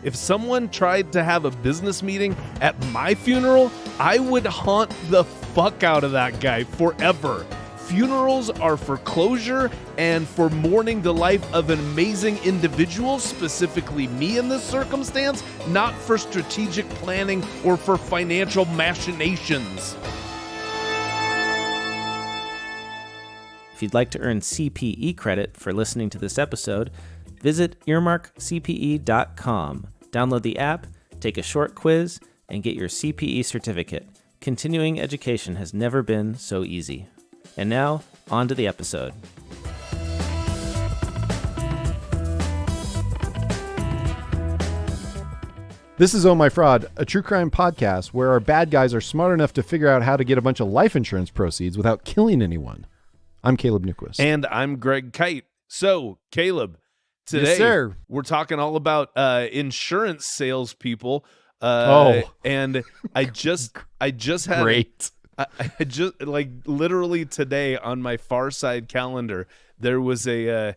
If someone tried to have a business meeting at my funeral, I would haunt the fuck out of that guy forever. Funerals are for closure and for mourning the life of an amazing individual, specifically me in this circumstance, not for strategic planning or for financial machinations. If you'd like to earn CPE credit for listening to this episode, visit earmarkcpe.com. Download the app, take a short quiz, and get your CPE certificate. Continuing education has never been so easy. And now, on to the episode. This is Oh My Fraud, a true crime podcast where our bad guys are smart enough to figure out how to get a bunch of life insurance proceeds without killing anyone. I'm Caleb Newquist. And I'm Greg Kyte. So, Caleb, today yes, sir. We're talking all about insurance salespeople. And I just had great. I just like literally today on my Far Side calendar there was a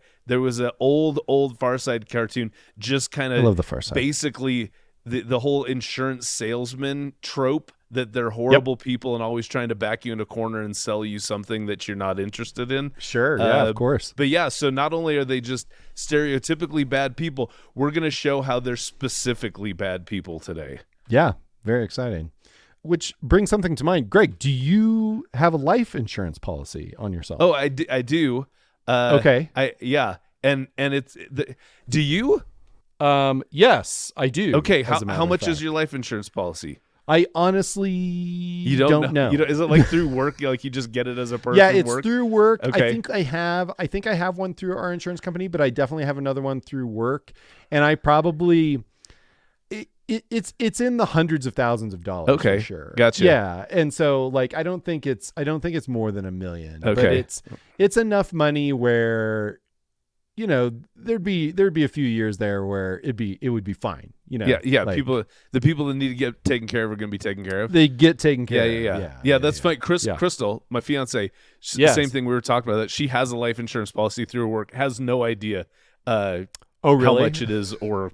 old Far Side cartoon just kind of I love the Far Side. Basically the whole insurance salesman trope that they're horrible people and always trying to back you in a corner and sell you something that you're not interested in. Sure, yeah, of course. But yeah, so not only are they just stereotypically bad people, we're going to show how they're specifically bad people today. Yeah, very exciting. Which brings something to mind. Greg, do you have a life insurance policy on yourself? Oh, I do. Okay. And it's do you? Yes, I do. Okay, how much is your life insurance policy? I honestly don't know. Is it like through work? Like you just get it as a person? Yeah, it's through work. Okay. I think I have one through our insurance company, but I definitely have another one through work. And I probably it's in the hundreds of thousands of dollars. Okay, for sure. Gotcha. Yeah, and so like I don't think it's more than $1 million. Okay, but it's enough money where, you know, there'd be a few years there where it would be fine. You know, yeah. Like, the people that need to get taken care of are going to be taken care of. They get taken care of. Yeah. That's fine. Crystal, my fiance, same thing we were talking about. That she has a life insurance policy through her work, has no idea really? how much it is or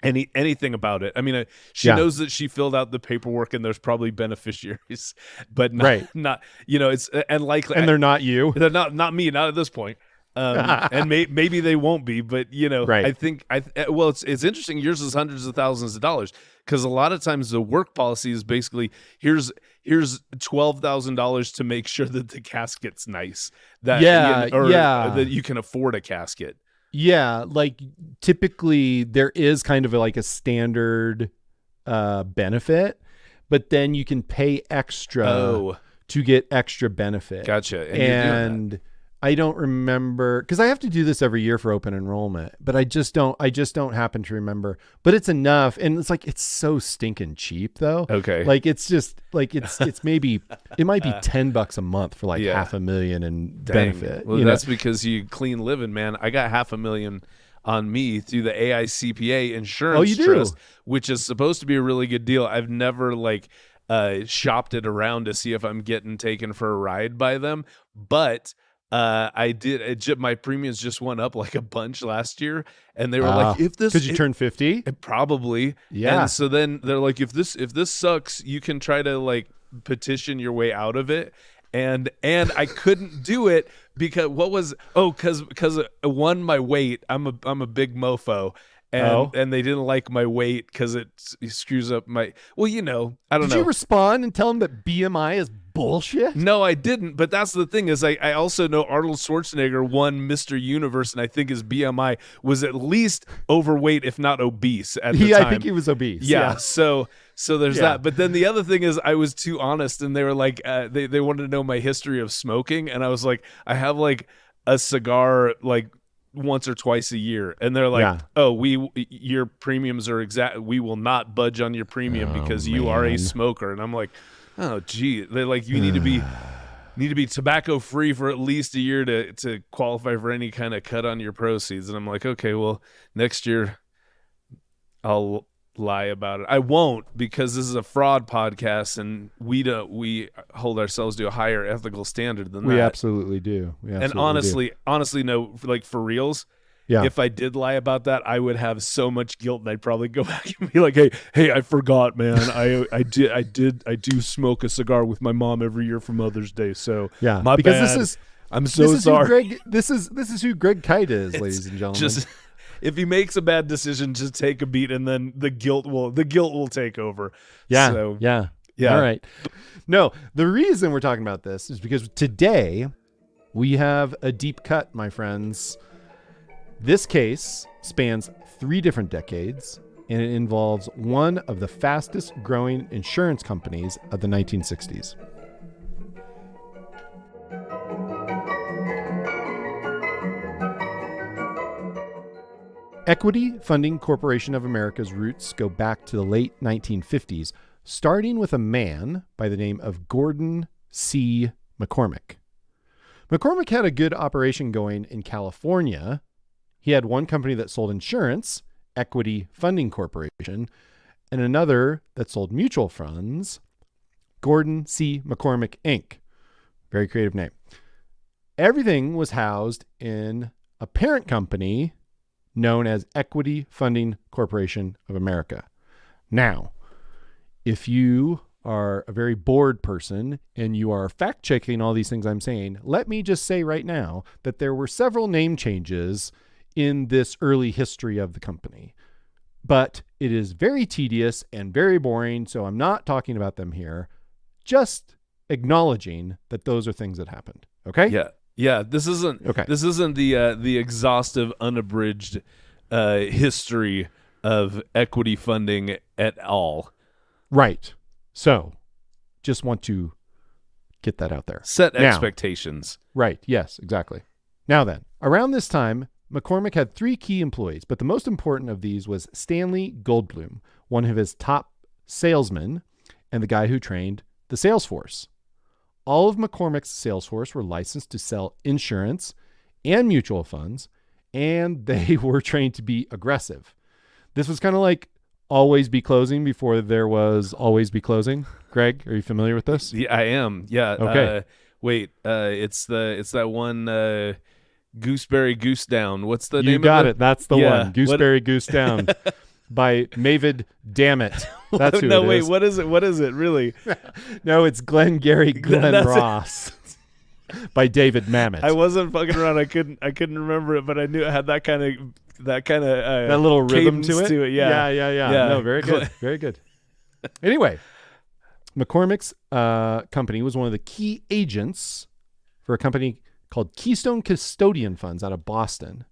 anything about it. I mean, she knows that she filled out the paperwork and there's probably beneficiaries, but not you know, it's unlikely. And they're not you. They're not me. Not at this point. And maybe they won't be, but you know, right. I think it's interesting. Yours is hundreds of thousands of dollars because a lot of times the work policy is basically here's $12,000 to make sure that the casket's nice. That that you can afford a casket. Yeah, like typically there is kind of like a standard benefit, but then you can pay extra to get extra benefit. Gotcha. And I don't remember because I have to do this every year for open enrollment, but I just don't happen to remember. But it's enough, and it's like it's so stinking cheap though. Okay, like it's just like it might be $10 a month for like $500,000 in benefit. Well, that's because you clean living, man. I got $500,000 on me through the AICPA insurance trust, which is supposed to be a really good deal. I've never shopped it around to see if I'm getting taken for a ride by them, but. I did. My premiums just went up like a bunch last year, and they were like, "If this, because you turned 50, probably, yeah." And so then they're like, "If this sucks, you can try to like petition your way out of it." And I couldn't do it because because one, my weight. I'm a big mofo. And they didn't like my weight because it screws up my. Well, you know, I don't know. Did you respond and tell them that BMI is bullshit? No, I didn't. But that's the thing is, I also know Arnold Schwarzenegger won Mr. Universe, and I think his BMI was at least overweight, if not obese, at the time. I think he was obese. Yeah. So there's that. But then the other thing is, I was too honest, and they were like, they wanted to know my history of smoking, and I was like, I have like a cigar like once or twice a year, and they're like, your premiums are we will not budge on your premium because you are a smoker. And I'm like, oh gee, they're like, you need to be tobacco free for at least a year to qualify for any kind of cut on your proceeds. And I'm like, okay, well, next year I'll lie about it. I won't, because this is a fraud podcast, and we hold ourselves to a higher ethical standard than that. We absolutely do. And honestly, no, like for reals, if I did lie about that, I would have so much guilt, and I'd probably go back and be like, hey, I forgot, man. I do smoke a cigar with my mom every year for Mother's Day. So my bad. I'm so sorry. This is who Greg Kyte is, ladies and gentlemen. Just if he makes a bad decision, just take a beat, and then the guilt will take over. Yeah. So, yeah. All right. No, the reason we're talking about this is because today we have a deep cut, my friends. This case spans 3 different decades, and it involves one of the fastest growing insurance companies of the 1960s. Equity Funding Corporation of America's roots go back to the late 1950s, starting with a man by the name of Gordon C. McCormick. McCormick had a good operation going in California. He had one company that sold insurance, Equity Funding Corporation, and another that sold mutual funds, Gordon C. McCormick, Inc. Very creative name. Everything was housed in a parent company known as Equity Funding Corporation of America. Now, if you are a very bored person and you are fact-checking all these things I'm saying, let me just say right now that there were several name changes in this early history of the company. But it is very tedious and very boring, so I'm not talking about them here. Just acknowledging that those are things that happened. Okay? Yeah. This isn't the exhaustive, unabridged history of equity funding at all. Right. So, just want to get that out there. Set expectations. Right. Yes, exactly. Now then, around this time, McCormick had 3 key employees, but the most important of these was Stanley Goldblum, one of his top salesmen and the guy who trained the sales force. All of McCormick's sales force were licensed to sell insurance and mutual funds, and they were trained to be aggressive. This was kind of like Always Be Closing before there was Always Be Closing. Greg, are you familiar with this? Yeah, I am. Yeah. Okay. It's that one Gooseberry Goose Down. What's the name of it? You got it. That's the one. Gooseberry Goose Down by Mavid Dammit. That's who no, it wait, is. what is it? What is it really? No, it's Glengarry Glen Ross by David Mamet. I wasn't fucking around. I couldn't remember it, but I knew it had that kind of that little rhythm to it. Yeah. No, very good. Very good. Anyway, McCormick's company was one of the key agents for a company called Keystone Custodian Funds out of Boston.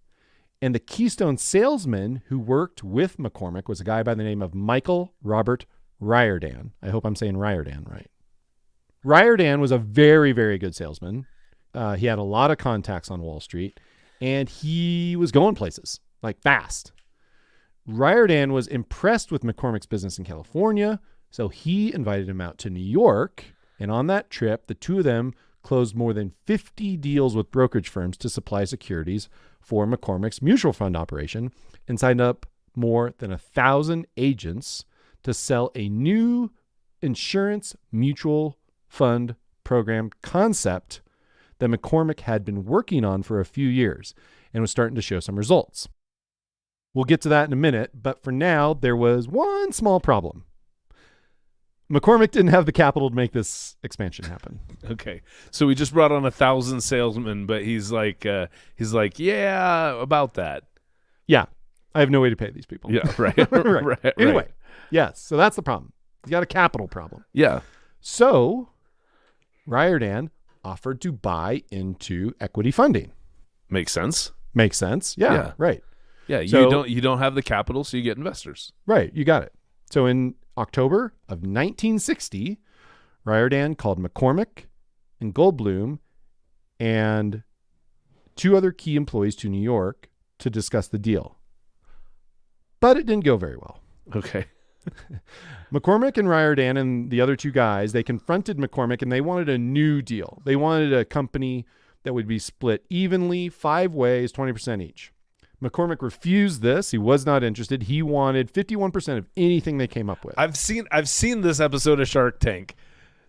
And the Keystone salesman who worked with McCormick was a guy by the name of Michael Robert Riordan. I hope I'm saying Riordan right. Riordan was a very, very good salesman. He had a lot of contacts on Wall Street, and he was going places, like fast. Riordan was impressed with McCormick's business in California, so he invited him out to New York. And on that trip, the two of them closed more than 50 deals with brokerage firms to supply securities for McCormick's mutual fund operation and signed up more than 1,000 agents to sell a new insurance mutual fund program concept that McCormick had been working on for a few years and was starting to show some results. We'll get to that in a minute, but for now, there was one small problem. McCormick didn't have the capital to make this expansion happen. Okay. So we just brought on 1,000 salesmen, but he's like, yeah, about that. Yeah. I have no way to pay these people. Yeah, right. right. Anyway, yes. So that's the problem. You got a capital problem. Yeah. So Riordan offered to buy into equity funding. Makes sense. Makes sense. Yeah. Right. Yeah. You don't have the capital, so you get investors. Right. You got it. So in October of 1960, Riordan called McCormick and Goldblum and 2 other key employees to New York to discuss the deal. But it didn't go very well. Okay. McCormick and Riordan and the other 2 guys, they confronted McCormick and they wanted a new deal. They wanted a company that would be split evenly, 5 ways, 20% each. McCormick refused this. He was not interested. He wanted 51% of anything they came up with. I've seen this episode of Shark Tank.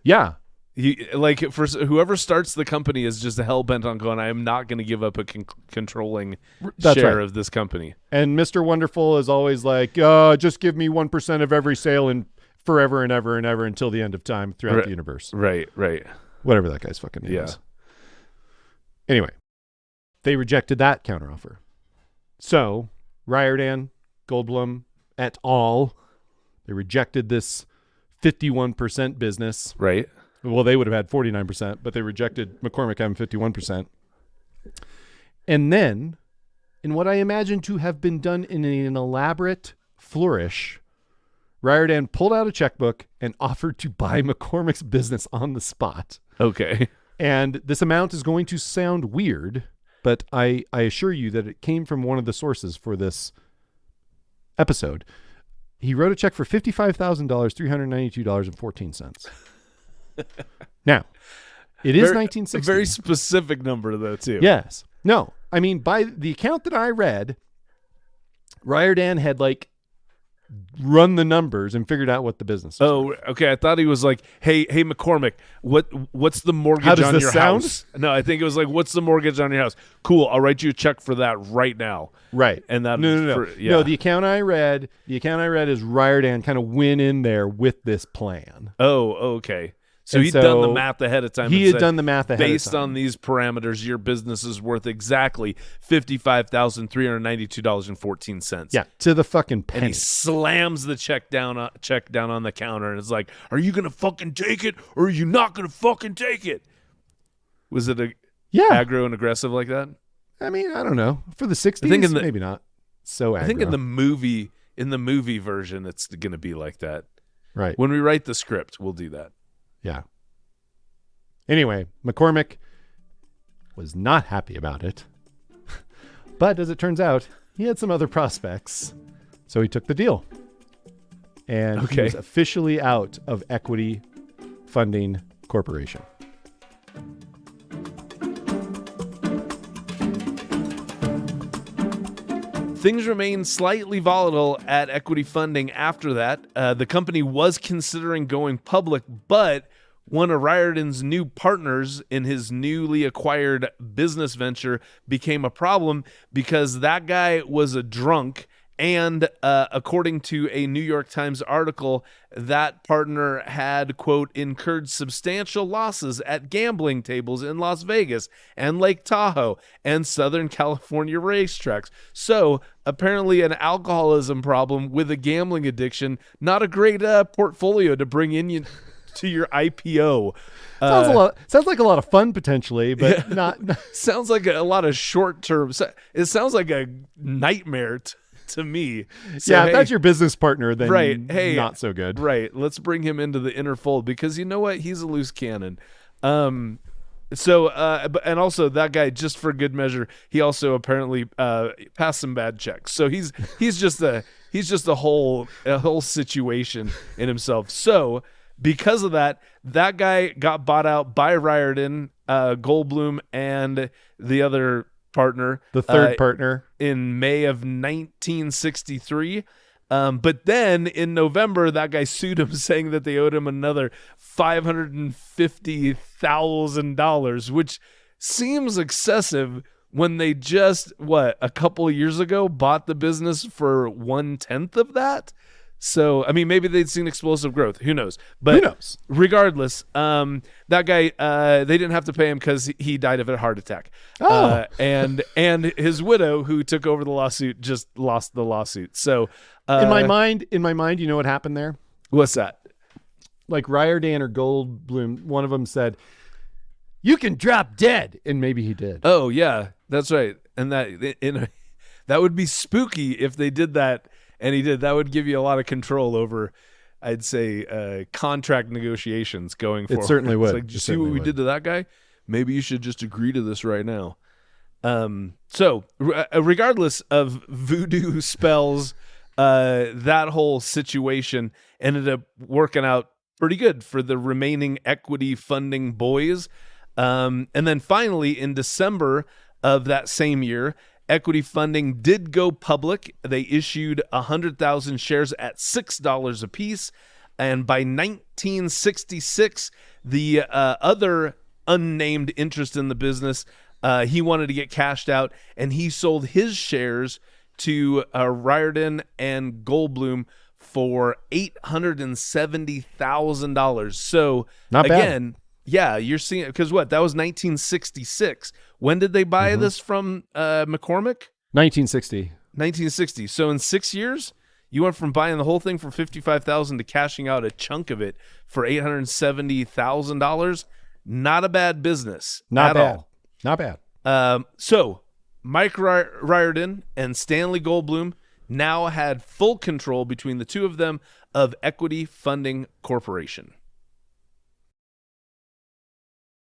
Yeah. He like for whoever starts the company is just hell bent on going, I am not going to give up a controlling share of this company. And Mr. Wonderful is always like, just give me 1% of every sale and forever and ever and ever until the end of time throughout the universe. Right. Whatever that guy's fucking name is. Anyway, they rejected that counteroffer. So Riordan, Goldblum, et al., they rejected this 51% business. Right. Well, they would have had 49%, but they rejected McCormick having 51%. And then, in what I imagine to have been done in an elaborate flourish, Riordan pulled out a checkbook and offered to buy McCormick's business on the spot. Okay. And this amount is going to sound weird, but I assure you that it came from one of the sources for this episode. He wrote a check for $55,000, $392.14. Now, it is 1960. A very specific number, though, too. Yes. No, I mean, by the account that I read, Riordan had run the numbers and figured out what the business was. Oh, okay. I thought he was like, hey, McCormick, what's the mortgage on your house? No, I think it was like, what's the mortgage on your house? Cool. I'll write you a check for that right now. Right. And that No. No, the account I read is Riordan kind of went in there with this plan. Oh, okay. So he'd done the math ahead of time. He had done the math ahead of time. Based on these parameters, your business is worth exactly $55,392.14. Yeah, to the fucking penny. And he slams the check down on the counter and is like, "Are you gonna fucking take it, or are you not gonna fucking take it?" Was it aggro and aggressive like that? I mean, I don't know. For the 60s, maybe not so aggro. I think in the movie version, it's gonna be like that. Right. When we write the script, we'll do that. Yeah. Anyway, McCormick was not happy about it. But as it turns out, he had some other prospects. So he took the deal. And he was officially out of Equity Funding Corporation. Things remained slightly volatile at Equity Funding after that. The company was considering going public, but one of Riordan's new partners in his newly acquired business venture became a problem because that guy was a drunk. And according to a New York Times article, that partner had, quote, incurred substantial losses at gambling tables in Las Vegas and Lake Tahoe and Southern California racetracks. So apparently an alcoholism problem with a gambling addiction, not a great portfolio to bring in to your IPO. Sounds like a lot of fun potentially, but not. Sounds like a lot of short term. It sounds like a nightmare to me. So, if that's your business partner, then not so good. Right. Let's bring him into the inner fold because you know what? He's a loose cannon. And also that guy, just for good measure, he also apparently passed some bad checks. So he's just a whole situation in himself. So because of that guy got bought out by Riordan, Goldblum, and the other partner, the third partner, in May of 1963. But then in November, that guy sued him, saying that they owed him another $550,000, which seems excessive when they just, a couple of years ago bought the business for 1/10 of that. So, I mean, maybe they'd seen explosive growth. Who knows? But who knows? Regardless, that guy, they didn't have to pay him because he died of a heart attack. Oh. And his widow, who took over the lawsuit, just lost the lawsuit. So, in my mind, you know what happened there? What's that? Like Riordan or Goldblum, one of them said, "You can drop dead," and maybe he did. Oh yeah, that's right. And that would be spooky if they did that. And he did. That would give you a lot of control over, I'd say, contract negotiations going forward. It certainly would. It's like, did you see what we did to that guy? Maybe you should just agree to this right now. So, regardless of voodoo spells, that whole situation ended up working out pretty good for the remaining Equity Funding boys. And then finally, in December of that same year, Equity Funding did go public. They issued 100,000 shares at $6 a piece. And by 1966, the other unnamed interest in the business, he wanted to get cashed out, and he sold his shares to Riordan and Goldblum for $870,000. So Not bad. again, yeah, you're seeing, because what, that was 1966. When did they buy this from McCormick? 1960. 1960. So in 6 years, you went from buying the whole thing for $55,000 to cashing out a chunk of it for $870,000. Not a bad business. Not at bad. all. Not bad. So Mike Riordan and Stanley Goldblum now had full control between the two of them of Equity Funding Corporation.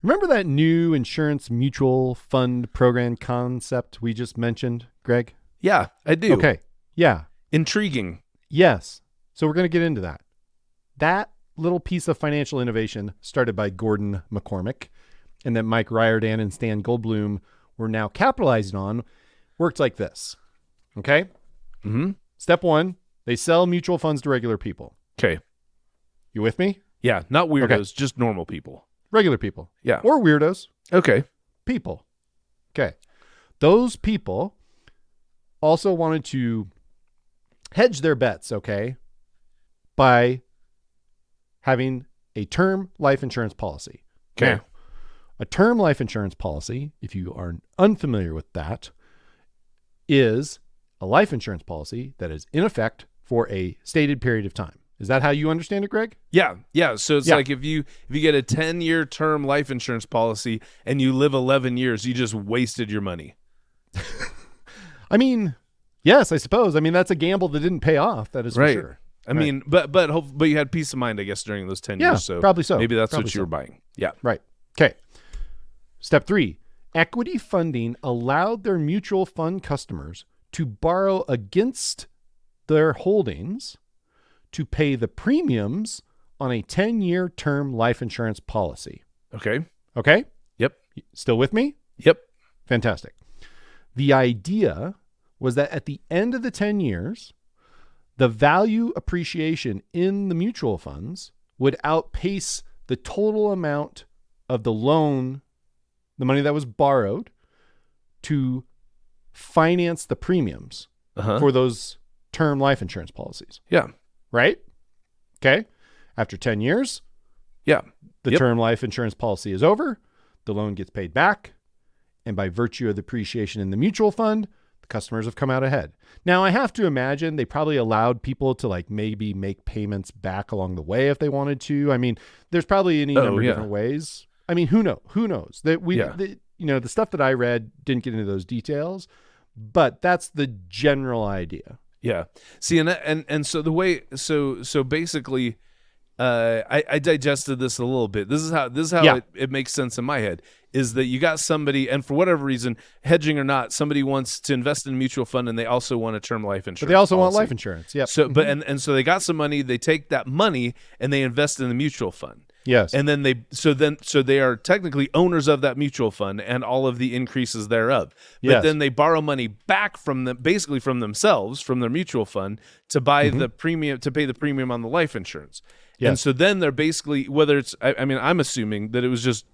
Remember that new insurance mutual fund program concept we just mentioned, Greg? Yeah, I do. Okay. Yeah. Intriguing. Yes. So we're going to get into that. That little piece of financial innovation started by Gordon McCormick and that Mike Riordan and Stan Goldblum were now capitalizing on worked like this. Okay? Mm-hmm. Step one, they sell mutual funds to regular people. Okay. You with me? Yeah, not weirdos, just normal people. Regular people. Yeah. Or weirdos. Okay. People. Okay. Those people also wanted to hedge their bets, okay, by having a term life insurance policy. Okay. Now, a term life insurance policy, if you are unfamiliar with that, is a life insurance policy that is in effect for a stated period of time. Is that how you understand it, Greg? Yeah. So it's like if you get a 10-year term life insurance policy and you live 11 years, you just wasted your money. I mean, yes, I suppose. I mean, that's a gamble that didn't pay off. That is for sure. I mean, but you had peace of mind, I guess, during those 10 years. So probably so. Maybe that's Probably what you were buying. Yeah. Right. Okay. Step 3. Equity funding allowed their mutual fund customers to borrow against their holdings to pay the premiums on a 10-year term life insurance policy. Okay. Okay? Yep. Still with me? Yep. Fantastic. The idea was that at the end of the 10 years, the value appreciation in the mutual funds would outpace the total amount of the loan, the money that was borrowed, to finance the premiums for those term life insurance policies. Yeah. Right? Okay. After 10 years, yeah, the term life insurance policy is over. The loan gets paid back. And by virtue of the appreciation in the mutual fund, the customers have come out ahead. Now, I have to imagine they probably allowed people to like maybe make payments back along the way if they wanted to. I mean, there's probably any number of different ways. I mean, who knows? That the stuff that I read didn't get into those details, but that's the general idea. Yeah. See, and so the way, so basically, I digested this a little bit. This is how it makes sense in my head, is that you got somebody, and for whatever reason, hedging or not, somebody wants to invest in a mutual fund and they also want a term life insurance. But they also policy. want life insurance. Yeah. So, but and so they got some money. They take that money and they invest in the mutual fund. Yes. And then they are technically owners of that mutual fund and all of the increases thereof. But then they borrow money back from them, basically from themselves, from their mutual fund, to buy the premium, to pay the premium on the life insurance. Yes. And so then they're basically, whether it's, I mean, I'm assuming that it was just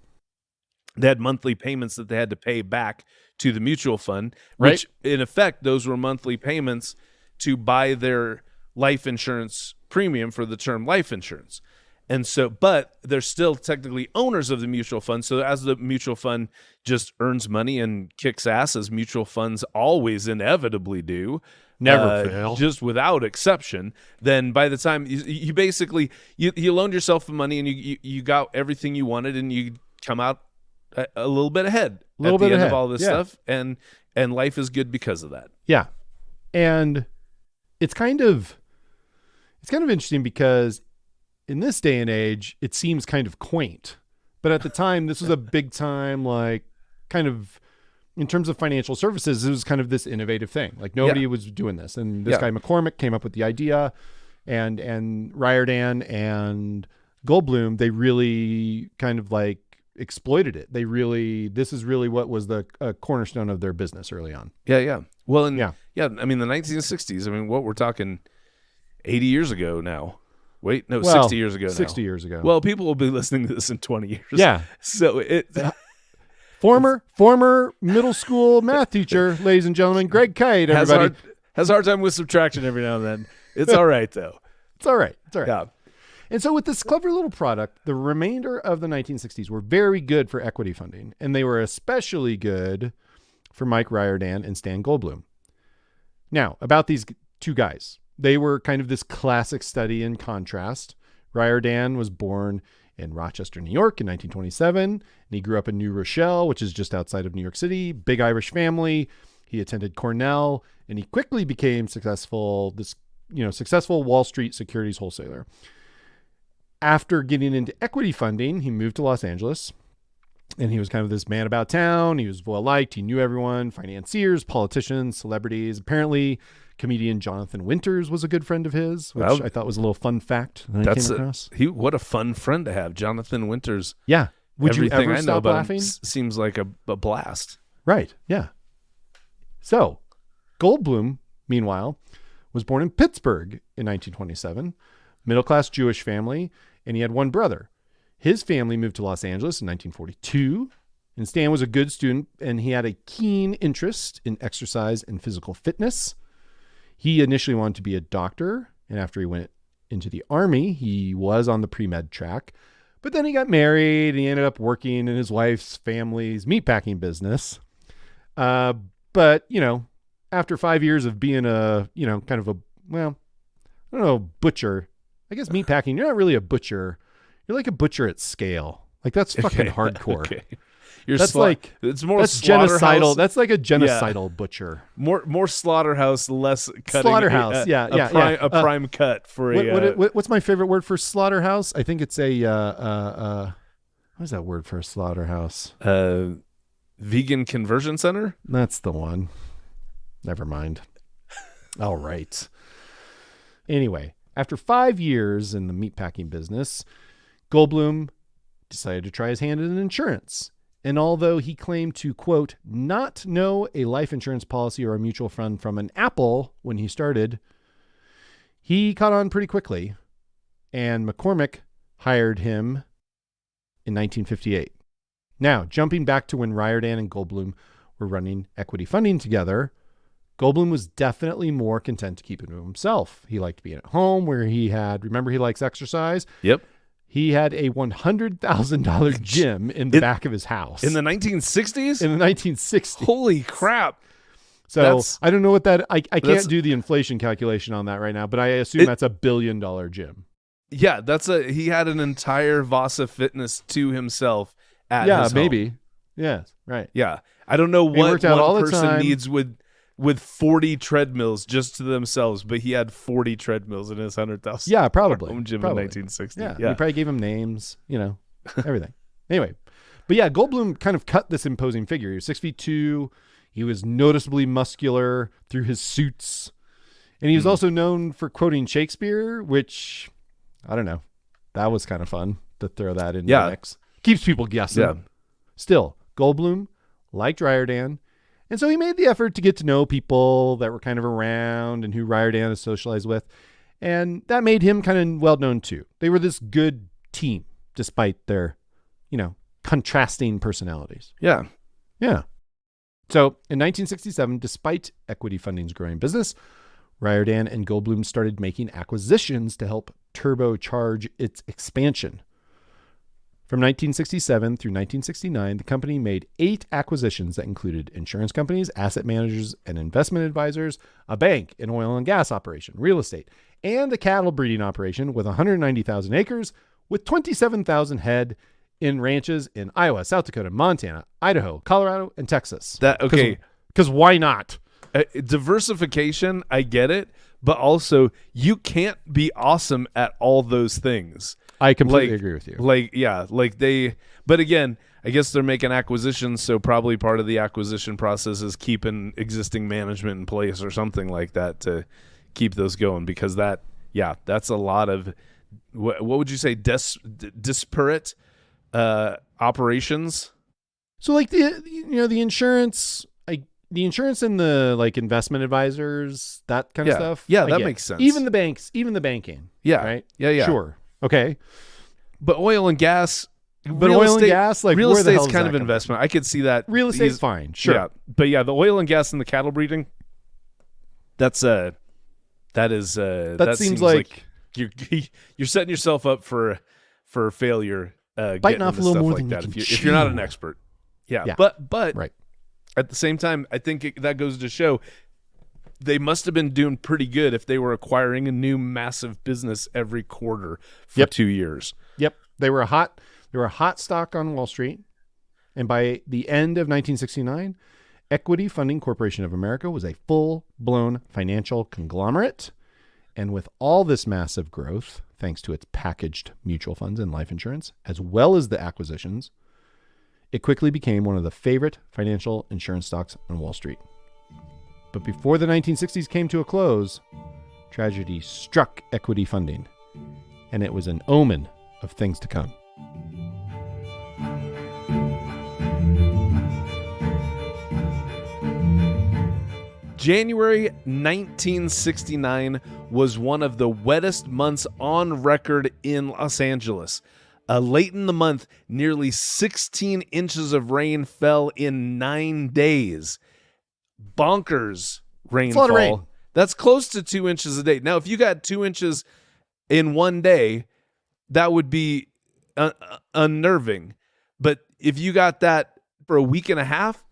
they had monthly payments that they had to pay back to the mutual fund, which in effect, those were monthly payments to buy their life insurance premium for the term life insurance. And so, but they're still technically owners of the mutual fund. So as the mutual fund just earns money and kicks ass, as mutual funds always inevitably do, never fail, just without exception, then by the time you basically, you loaned yourself the money and you got everything you wanted and you come out a little bit ahead at the end of all this stuff. And life is good because of that. Yeah. And it's kind of interesting because in this day and age, it seems kind of quaint, but at the time, this was a big time, like kind of in terms of financial services, it was kind of this innovative thing. Like nobody was doing this. And this guy McCormick came up with the idea, and Riordan and Goldblum, they really kind of like exploited it. This is really what was the cornerstone of their business early on. Yeah. Well, I mean, the 1960s, I mean, what we're talking 80 years ago now. Wait, no, Well, 60 years ago now. 60 years ago. Well, people will be listening to this in 20 years. Yeah. So Former middle school math teacher, ladies and gentlemen, Greg Kyte, everybody. Has a hard time with subtraction every now and then. It's all right, though. It's all right. It's all right. Yeah. And so with this clever little product, the remainder of the 1960s were very good for equity funding, and they were especially good for Mike Riordan and Stan Goldblum. Now, about these two guys. They were kind of this classic study in contrast. Riordan was born in Rochester, New York in 1927, and he grew up in New Rochelle, which is just outside of New York City. Big Irish family. He attended Cornell, and he quickly became successful Wall Street securities wholesaler. After getting into equity funding, he moved to Los Angeles, and he was kind of this man about town. He was well-liked. He knew everyone, financiers, politicians, celebrities. Apparently, comedian Jonathan Winters was a good friend of his, which I thought was a little fun fact that I came across. What a fun friend to have, Jonathan Winters. Yeah. Would Everything you ever I know stop about laughing? him seems like a blast. Right. Yeah. So, Goldblum, meanwhile, was born in Pittsburgh in 1927, middle-class Jewish family, and he had one brother. His family moved to Los Angeles in 1942, and Stan was a good student, and he had a keen interest in exercise and physical fitness. He initially wanted to be a doctor, and after he went into the Army, he was on the pre-med track. But then he got married, and he ended up working in his wife's family's meatpacking business. But, after 5 years of being butcher, I guess meatpacking, you're not really a butcher. You're like a butcher at scale. Like, that's fucking hardcore. Okay. It's more that's genocidal. That's like a genocidal butcher. More slaughterhouse, less cutting. Slaughterhouse, a prime cut for what's my favorite word for slaughterhouse? I think it's what is that word for a slaughterhouse? Vegan conversion center. That's the one. Never mind. All right. Anyway, after 5 years in the meatpacking business, Goldblum decided to try his hand in insurance. And although he claimed to, quote, not know a life insurance policy or a mutual fund from an apple when he started, he caught on pretty quickly. And McCormick hired him in 1958. Now, jumping back to when Riordan and Goldblum were running equity funding together, Goldblum was definitely more content to keep it to himself. He liked being at home where he likes exercise. Yep. He had a $100,000 gym in the back of his house. In the 1960s? In the 1960s. Holy crap. So I don't know what that, I can't do the inflation calculation on that right now, but I assume that's $1 billion gym. Yeah, he had an entire Vasa Fitness to himself at his home. Maybe. Yes, right. Yeah. I don't know what one person needs with 40 treadmills just to themselves, but he had 40 treadmills in his 100,000 home gym in 1960. Yeah. He probably gave him names, everything. Anyway, but yeah, Goldblum kind of cut this imposing figure. He was 6'2". He was noticeably muscular through his suits. And he was also known for quoting Shakespeare, which, I don't know, that was kind of fun to throw that in the mix. Keeps people guessing. Yeah. Still, Goldblum liked Riordan. And so he made the effort to get to know people that were kind of around and who Riordan is socialized with. And that made him kind of well-known too. They were this good team, despite their, contrasting personalities. Yeah. Yeah. So in 1967, despite equity funding's growing business, Riordan and Goldblum started making acquisitions to help turbocharge its expansion. From 1967 through 1969, the company made 8 acquisitions that included insurance companies, asset managers and investment advisors, a bank, an oil and gas operation, real estate, and a cattle breeding operation with 190,000 acres with 27,000 head in ranches in Iowa, South Dakota, Montana, Idaho, Colorado, and Texas. Because why not? Diversification, I get it, but also you can't be awesome at all those things. I completely agree with you. But again, I guess they're making acquisitions, so probably part of the acquisition process is keeping existing management in place or something like that to keep those going, because that's a lot of, what would you say, disparate operations? So like the insurance, the insurance and the like investment advisors, that kind of stuff. Yeah, I that get. makes sense. Even the banks, even the banking. Yeah. Right? Yeah. Sure. Okay. But oil and gas, But oil and gas, like real where the hell estate's does kind that of come investment. I could see that. Real estate's fine. Sure. Yeah. But yeah, the oil and gas and the cattle breeding, that seems seems like you're setting yourself up for failure. Biting off a little more than you can if you're not an chew. expert. Yeah. Yeah. But Right. at the same time, I think that goes to show they must have been doing pretty good if they were acquiring a new massive business every quarter for 2 years. Yep. They were a hot stock on Wall Street. And by the end of 1969, Equity Funding Corporation of America was a full-blown financial conglomerate. And with all this massive growth, thanks to its packaged mutual funds and life insurance, as well as the acquisitions, it quickly became one of the favorite financial insurance stocks on Wall Street. But before the 1960s came to a close, tragedy struck Equity Funding, and it was an omen of things to come. January 1969 was one of the wettest months on record in Los Angeles. Late in the month, nearly 16 inches of rain fell in 9 days. Bonkers rainfall. That's a lot of rain. That's close to 2 inches a day. Now, if you got 2 inches in one day, that would be unnerving. But if you got that for a week and a half,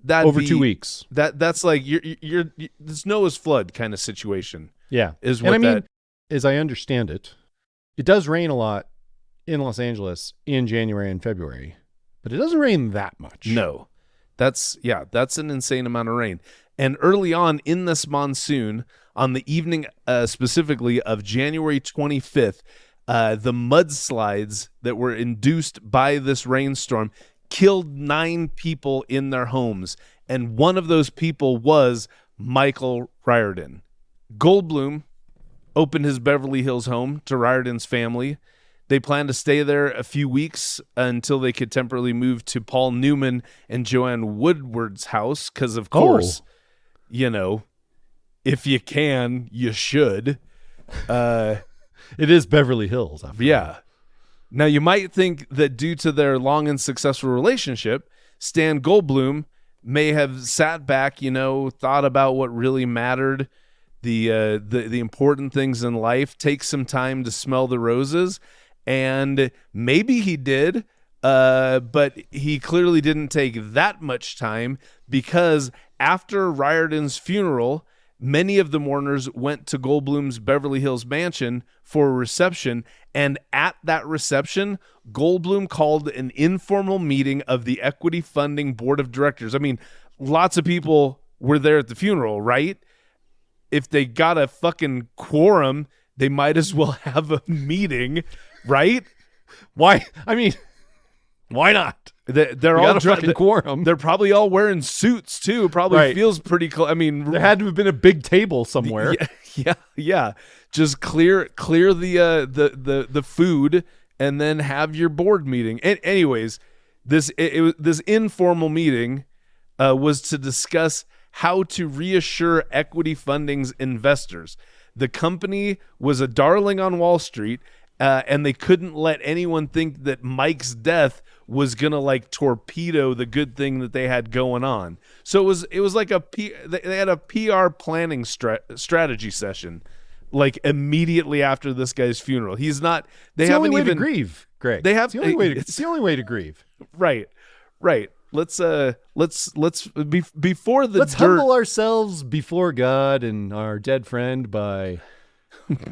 that'd Over be, 2 weeks. That's like you're this Noah's flood kind of situation. Yeah. Is what and I mean, that as I understand it, it does rain a lot in Los Angeles in January and February, but it doesn't rain that much. No. That's an insane amount of rain. And early on in this monsoon, on the evening specifically of January 25th, the mudslides that were induced by this rainstorm killed 9 people in their homes. And one of those people was Michael Riordan. Goldblum opened his Beverly Hills home to Riordan's family. They planned to stay there a few weeks until they could temporarily move to Paul Newman and Joanne Woodward's house because, of course, if you can, you should. It is Beverly Hills. Yeah. Now, you might think that due to their long and successful relationship, Stan Goldblum may have sat back, thought about what really mattered, the important things in life, take some time to smell the roses. And maybe he did, but he clearly didn't take that much time, because after Riordan's funeral, many of the mourners went to Goldblum's Beverly Hills mansion for a reception. And at that reception, Goldblum called an informal meeting of the Equity Funding Board of Directors. I mean, lots of people were there at the funeral, right? If they got a fucking quorum, they might as well have a meeting, right? Why? I mean, why not? They're all fucking quorum. They're probably all wearing suits too. Probably feels pretty cool. I mean, there had to have been a big table somewhere. Yeah. Just clear the food and then have your board meeting. And anyways, this informal meeting was to discuss how to reassure Equity Funding's investors. The company was a darling on Wall Street, and they couldn't let anyone think that Mike's death was gonna torpedo the good thing that they had going on. So it was like they had a PR planning strategy session, immediately after this guy's funeral. He's not. They it's the only haven't way even to grieve, Greg. They have. It's the only way to grieve. Right. Let's before the let's humble ourselves before God and our dead friend by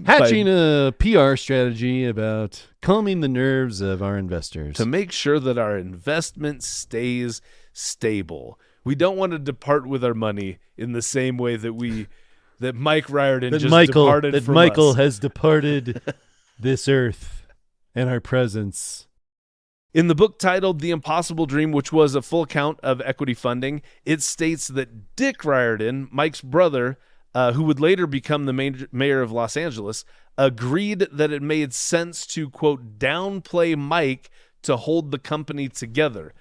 hatching a PR strategy about calming the nerves of our investors to make sure that our investment stays stable. We don't want to depart with our money in the same way that Mike Riordan departed from Michael us. has departed this earth and our presence. In the book titled The Impossible Dream, which was a full account of Equity Funding, it states that Dick Riordan, Mike's brother, who would later become the mayor of Los Angeles, agreed that it made sense to, quote, downplay Mike to hold the company together.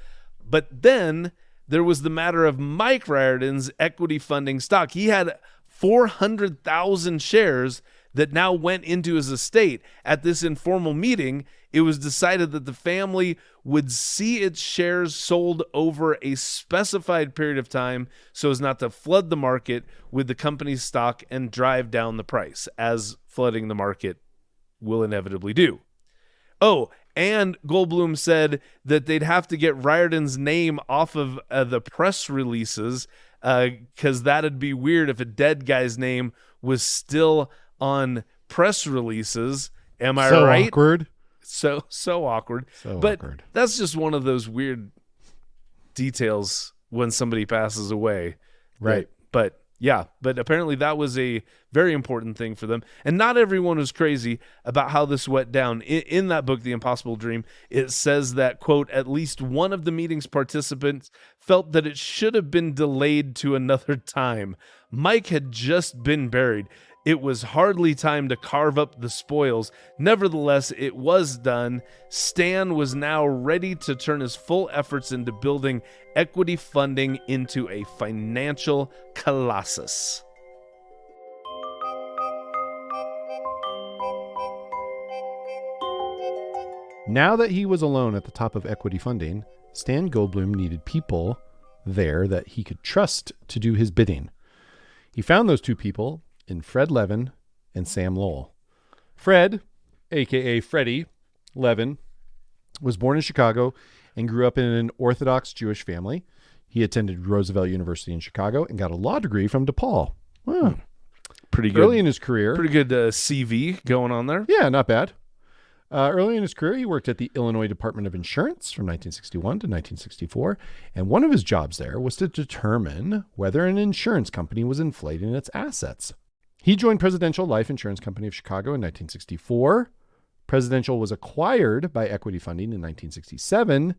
But then there was the matter of Mike Riordan's equity funding stock. He had 400,000 shares that now went into his estate. At this informal meeting, it was decided that the family would see its shares sold over a specified period of time so as not to flood the market with the company's stock and drive down the price, as flooding the market will inevitably do. Oh, and Goldblum said that they'd have to get Riordan's name off of the press releases because that'd be weird if a dead guy's name was still on press releases. Am I right? Awkward. So awkward. But awkward. That's just one of those weird details when somebody passes away. Right. But apparently that was a very important thing for them. And not everyone was crazy about how this went down. In that book, The Impossible Dream, it says that, quote, at least one of the meeting's participants felt that it should have been delayed to another time. Mike had just been buried. It was hardly time to carve up the spoils. Nevertheless, it was done. Stan was now ready to turn his full efforts into building equity funding into a financial colossus. Now that he was alone at the top of equity funding, Stan Goldblum needed people there that he could trust to do his bidding. He found those two people in Fred Levin and Sam Lowell. Fred, a.k.a. Freddie Levin, was born in Chicago and grew up in an Orthodox Jewish family. He attended Roosevelt University in Chicago and got a law degree from DePaul. Wow. Pretty good. Early in his career. Pretty good CV going on there. Yeah, not bad. Early in his career, he worked at the Illinois Department of Insurance from 1961 to 1964, and one of his jobs there was to determine whether an insurance company was inflating its assets. He joined Presidential Life Insurance Company of Chicago in 1964. Presidential was acquired by Equity Funding in 1967,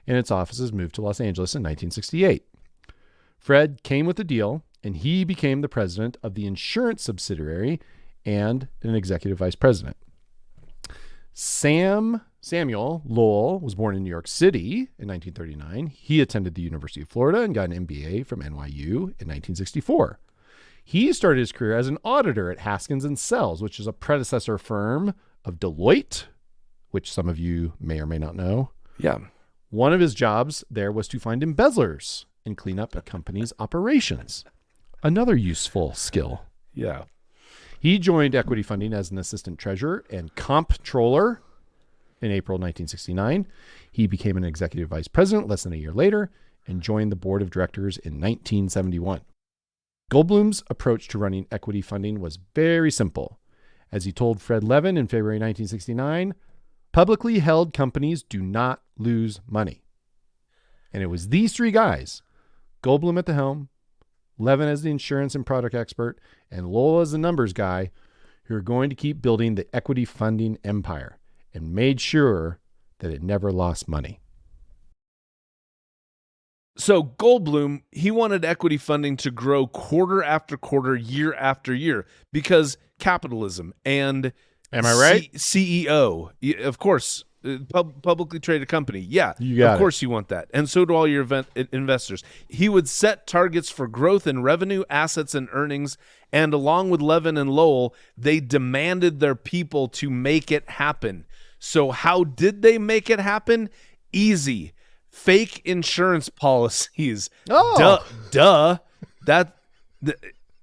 and its offices moved to Los Angeles in 1968. Fred came with the deal, and he became the president of the insurance subsidiary and an executive vice president. Samuel Lowell was born in New York City in 1939. He attended the University of Florida and got an MBA from NYU in 1964. He started his career as an auditor at Haskins & Sells, which is a predecessor firm of Deloitte, which some of you may or may not know. Yeah. One of his jobs there was to find embezzlers and clean up a company's operations. Another useful skill. Yeah. He joined Equity Funding as an assistant treasurer and comptroller in April 1969. He became an executive vice president less than a year later and joined the board of directors in 1971. Goldblum's approach to running Equity Funding was very simple. As he told Fred Levin in February 1969, publicly held companies do not lose money. And it was these three guys, Goldblum at the helm, Levin as the insurance and product expert, and Lowell as the numbers guy, who are going to keep building the equity funding empire and made sure that it never lost money. So Goldblum, he wanted equity funding to grow quarter after quarter, year after year, because capitalism and am I right? CEO, of course, publicly traded company. Yeah, of course you want that. And so do all your investors. He would set targets for growth in revenue, assets, and earnings. And along with Levin and Lowell, they demanded their people to make it happen. So how did they make it happen? Easy. Fake insurance policies. Oh. Duh.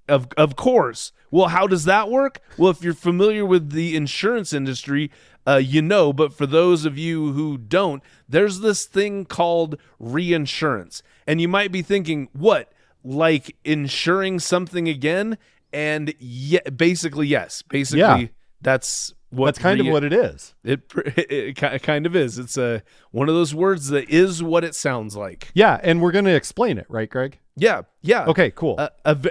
Of course. Well, how does that work? Well, if you're familiar with the insurance industry, but for those of you who don't, there's this thing called reinsurance. And you might be thinking, what, like insuring something again? And basically, yes. Basically, that's kind of what it is. It kind of is. It's one of those words that is what it sounds like. Yeah, and we're going to explain it, right, Greg? Yeah. Okay, cool.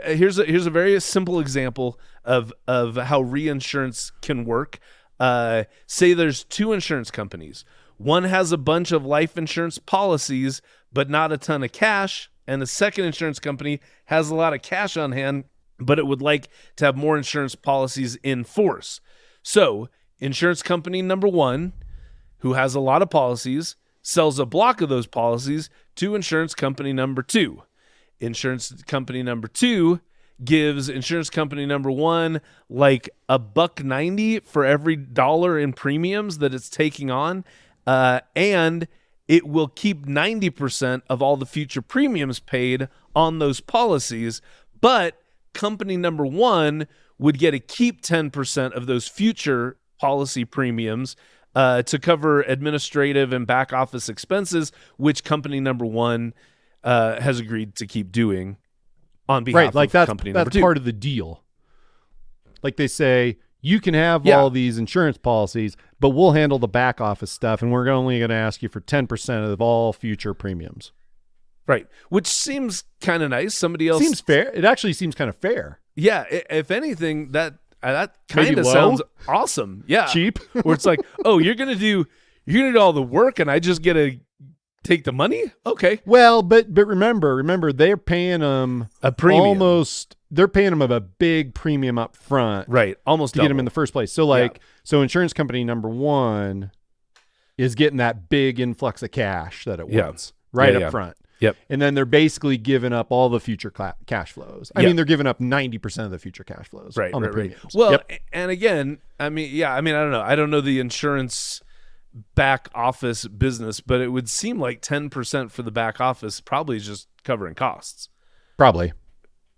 Here's a very simple example of how reinsurance can work. Say there's two insurance companies. One has a bunch of life insurance policies, but not a ton of cash. And the second insurance company has a lot of cash on hand, but it would like to have more insurance policies in force. So insurance company number one, who has a lot of policies, sells a block of those policies to insurance company number 2. Insurance company number 2 gives insurance company number 1 like $1.90 for every dollar in premiums that it's taking on, and it will keep 90% of all the future premiums paid on those policies, but company number 1 would get to keep 10% of those future policy premiums to cover administrative and back office expenses, which company number 1 has agreed to keep doing on behalf of company number 2. That's part of the deal. Like they say, you can have all these insurance policies, but we'll handle the back office stuff, and we're only going to ask you for 10% of all future premiums. Right, which seems kind of nice. Somebody else seems fair. It actually seems kind of fair. Yeah, if anything, that kind of sounds awesome. Yeah, cheap. Where it's like, oh, you're gonna do all the work, and I just get to take the money. Okay. Well, but remember, they're paying them a premium. They're paying them a big premium up front, right? Almost to get them in the first place. So so insurance company number 1 is getting that big influx of cash that it wants up front. Yep. And then they're basically giving up all the future cash flows. I mean, they're giving up 90% of the future cash flows on the premiums. Well, and again, I don't know. I don't know the insurance back office business, but it would seem like 10% for the back office probably is just covering costs. Probably.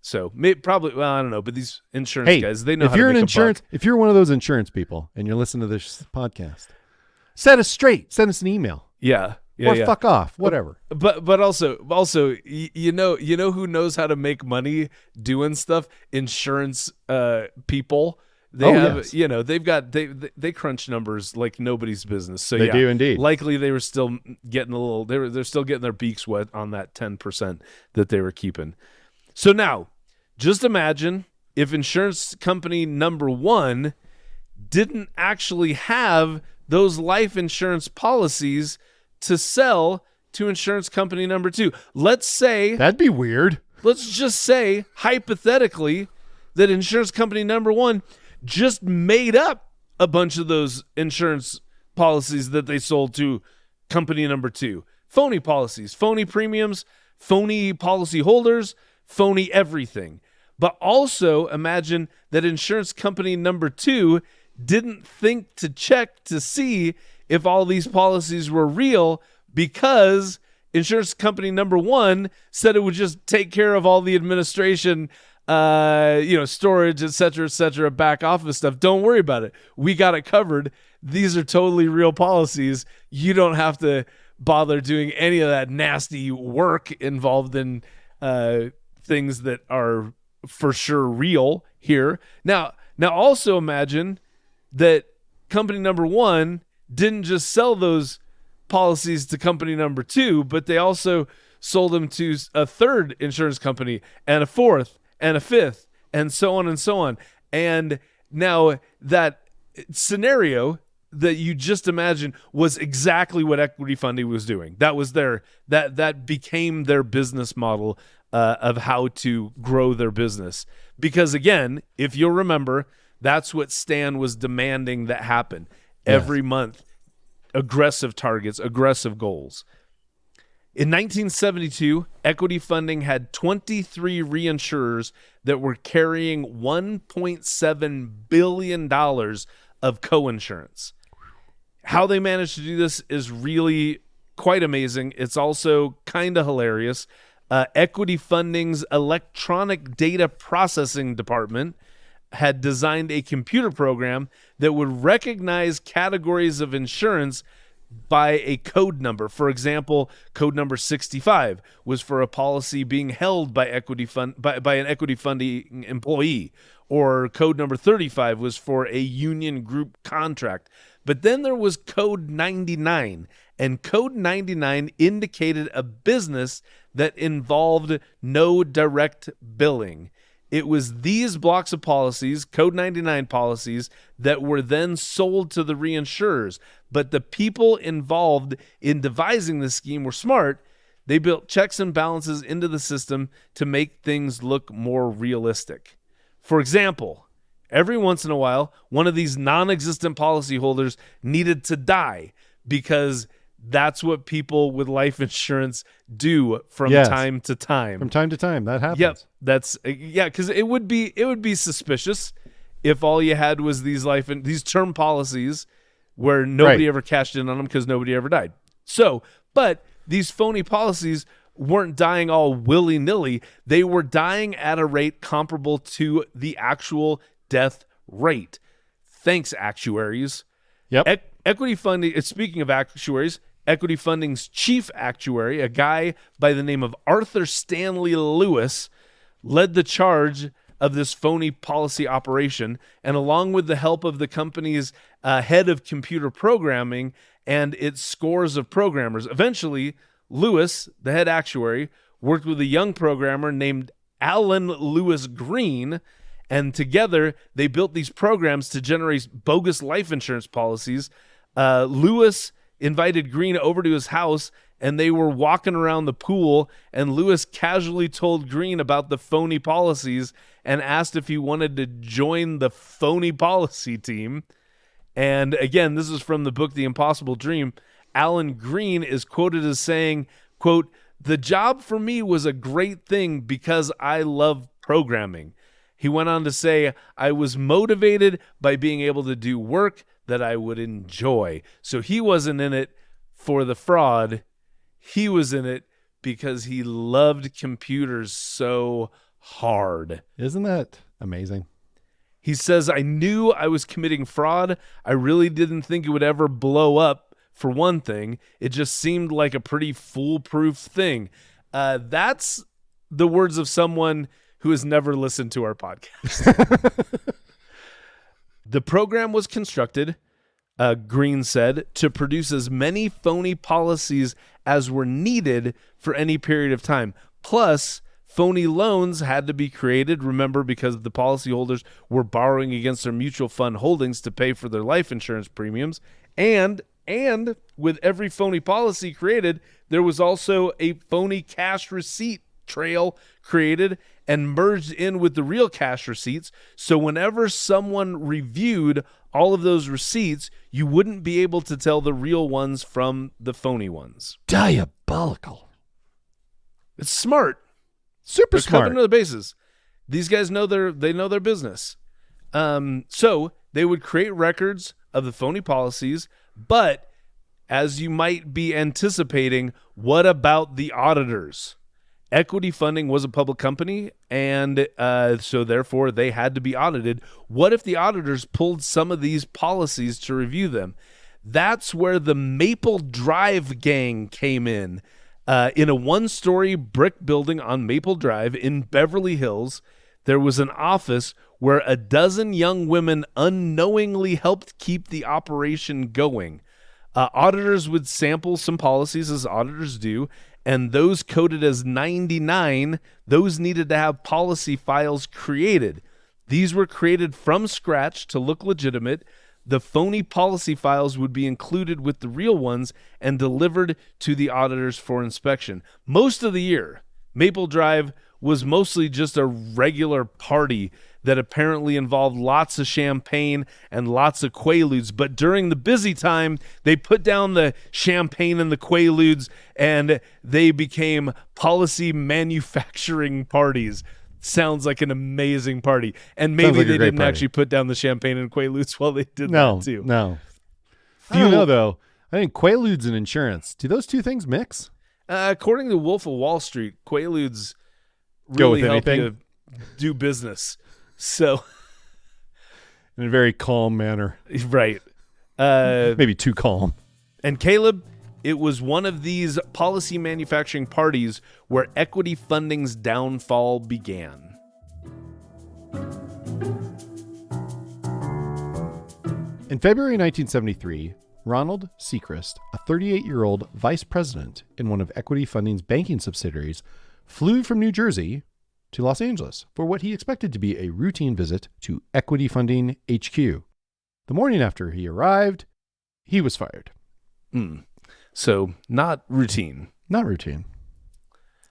So I don't know, but these insurance guys, they know how to make a buck. If you're one of those insurance people and you're listening to this podcast, set us straight. Send us an email. Yeah. Or fuck off, whatever. But also, you know who knows how to make money doing stuff? Insurance people. They crunch numbers like nobody's business. So they do indeed. Likely they were still getting they're still getting their beaks wet on that 10% that they were keeping. So now, just imagine if insurance company number 1 didn't actually have those life insurance policies to sell to insurance company number 2. Let's say that'd be weird. Let's just say hypothetically that insurance company number 1 just made up a bunch of those insurance policies that they sold to company number 2. Phony policies, phony premiums, phony policy holders, phony everything. But also imagine that insurance company number 2 didn't think to check to see if all these policies were real, because insurance company number 1 said it would just take care of all the administration, storage, et cetera, back office stuff. Don't worry about it. We got it covered. These are totally real policies. You don't have to bother doing any of that nasty work involved in things that are for sure real here. Now also imagine that company number 1 didn't just sell those policies to company number 2, but they also sold them to a third insurance company and a fourth and a fifth and so on and so on. And now that scenario that you just imagined was exactly what equity funding was doing. That was that became their business model of how to grow their business. Because again, if you'll remember, that's what Stan was demanding that happen. Every month, aggressive targets, aggressive goals. In 1972, equity funding had 23 reinsurers that were carrying $1.7 billion of coinsurance. How they managed to do this is really quite amazing. It's also kind of hilarious. Equity funding's electronic data processing department had designed a computer program that would recognize categories of insurance by a code number. For example, code number 65 was for a policy being held by by an equity funding employee, or code number 35 was for a union group contract. But then there was code 99, and code 99 indicated a business that involved no direct billing. It was these blocks of policies, code 99 policies, that were then sold to the reinsurers. But the people involved in devising this scheme were smart. They built checks and balances into the system to make things look more realistic. For example, every once in a while, one of these non-existent policyholders needed to die because that's what people with life insurance do from time to time. From time to time, that happens. Yep, because it would be suspicious if all you had was these term policies where nobody ever cashed in on them because nobody ever died. So, but these phony policies weren't dying all willy-nilly. They were dying at a rate comparable to the actual death rate. Thanks, actuaries. Yep. Equity funding, speaking of actuaries, Equity Funding's chief actuary, a guy by the name of Arthur Stanley Lewis, led the charge of this phony policy operation, and along with the help of the company's head of computer programming and its scores of programmers, eventually Lewis, the head actuary, worked with a young programmer named Alan Lewis Green, and together they built these programs to generate bogus life insurance policies. Lewis invited Green over to his house, and they were walking around the pool, and Lewis casually told Green about the phony policies and asked if he wanted to join the phony policy team. And again, this is from the book The Impossible Dream. Alan Green is quoted as saying, quote, "The job for me was a great thing because I love programming." He went on to say, "I was motivated by being able to do work that I would enjoy." So he wasn't in it for the fraud. He was in it because he loved computers so hard. Isn't that amazing? He says, "I knew I was committing fraud. I really didn't think it would ever blow up, for one thing. It just seemed like a pretty foolproof thing." That's the words of someone who has never listened to our podcast. The program was constructed, Green said, to produce as many phony policies as were needed for any period of time. Plus, phony loans had to be created, remember, because the policyholders were borrowing against their mutual fund holdings to pay for their life insurance premiums. And with every phony policy created, there was also a phony cash receipt trail created and merged in with the real cash receipts. So whenever someone reviewed all of those receipts, you wouldn't be able to tell the real ones from the phony ones. Diabolical. It's smart. Super They're smart. covering the bases. These guys know their business. So they would create records of the phony policies, but as you might be anticipating, what about the auditors? Equity Funding was a public company, and so therefore they had to be audited. What if the auditors pulled some of these policies to review them? That's where the Maple Drive gang came in. In a one-story brick building on Maple Drive in Beverly Hills, there was an office where a dozen young women unknowingly helped keep the operation going. Auditors would sample some policies, as auditors do, and those coded as 99, those needed to have policy files created. These were created from scratch to look legitimate. The phony policy files would be included with the real ones and delivered to the auditors for inspection. Most of the year, Maple Drive was mostly just a regular party that apparently involved lots of champagne and lots of Quaaludes. But during the busy time, they put down the champagne and the Quaaludes, and they became policy manufacturing parties. Sounds like an amazing party. And maybe they didn't actually put down the champagne and Quaaludes while they did that too. No. I don't know, though. I think Quaaludes and insurance, do those two things mix? According to Wolf of Wall Street, Quaaludes really help you do business. So, in a very calm manner. Right. Maybe too calm. And Caleb, it was one of these policy manufacturing parties where Equity Funding's downfall began. In February 1973, Ronald Sechrist, a 38-year-old vice president in one of Equity Funding's banking subsidiaries, flew from New Jersey to Los Angeles for what he expected to be a routine visit to Equity Funding HQ. The morning after he arrived, he was fired. So not routine. Not routine.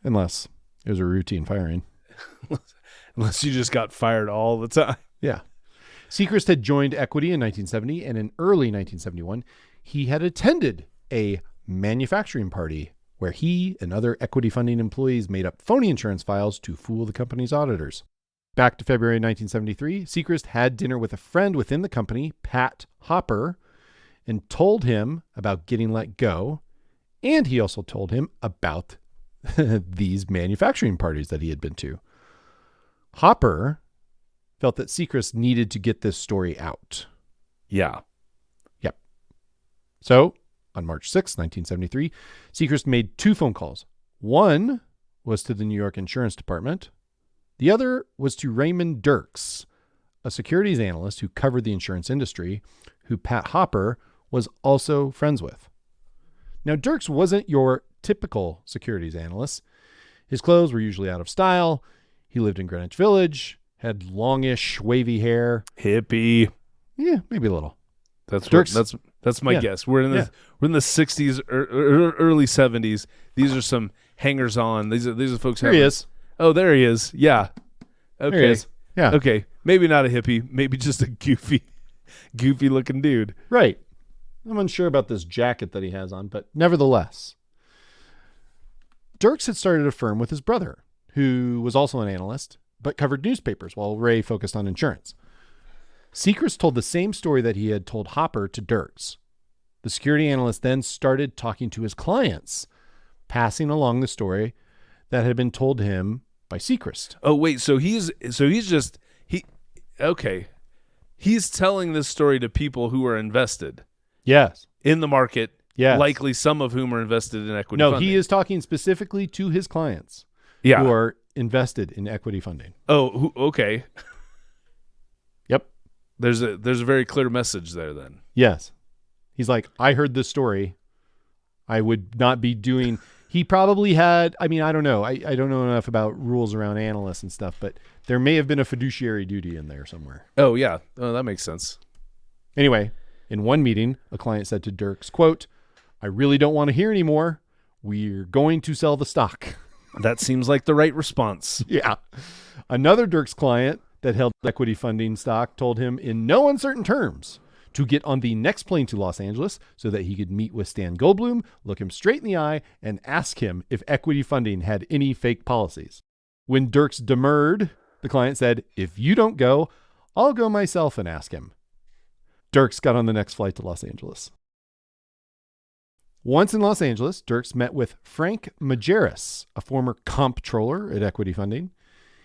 Unless it was a routine firing. Unless you just got fired all the time. Yeah. Sechrist had joined Equity in 1970, and in early 1971, he had attended a manufacturing party where he and other equity funding employees made up phony insurance files to fool the company's auditors. Back to February 1973, Seacrest had dinner with a friend within the company, Pat Hopper, and told him about getting let go. And he also told him about these manufacturing parties that he had been to. Hopper felt that Seacrest needed to get this story out. Yeah. Yep. So, on March 6, 1973, Seacrest made 2 phone calls. One was to the New York Insurance Department. The other was to Raymond Dirks, a securities analyst who covered the insurance industry, who Pat Hopper was also friends with. Now, Dirks wasn't your typical securities analyst. His clothes were usually out of style. He lived in Greenwich Village, had longish, wavy hair. Hippie. Yeah, maybe a little. That's Dirks. That's my guess. We're in the 60s, early 70s. These are some hangers on. These are folks. There he is. Oh, there he is. Yeah. Okay. There he is. Yeah. Okay. Maybe not a hippie. Maybe just a goofy looking dude. Right. I'm unsure about this jacket that he has on, but nevertheless. Dirks had started a firm with his brother, who was also an analyst, but covered newspapers while Ray focused on insurance. Seacrest told the same story that he had told Hopper to Dirks. The security analyst then started talking to his clients, passing along the story that had been told to him by Seacrest. Oh, wait. So he's telling this story to people who are invested. Yes. In the market. Yes. Likely some of whom are invested in equity funding. No, funding. he is talking specifically to his clients who are invested in equity funding. Oh, okay. Yep. There's a very clear message there then. Yes. He's like, I heard this story. I would not be doing... He probably had... I mean, I don't know. I don't know enough about rules around analysts and stuff, but there may have been a fiduciary duty in there somewhere. Oh, yeah. Oh, that makes sense. Anyway, in one meeting, a client said to Dirks, quote, I really don't want to hear anymore. We're going to sell the stock. That seems like the right response. Yeah. Another Dirks client that held equity funding stock told him in no uncertain terms to get on the next plane to Los Angeles so that he could meet with Stan Goldblum, look him straight in the eye, and ask him if equity funding had any fake policies. When Dirks demurred, the client said, if you don't go, I'll go myself and ask him. Dirks got on the next flight to Los Angeles. Once in Los Angeles, Dirks met with Frank Majerus, a former comptroller at Equity Funding.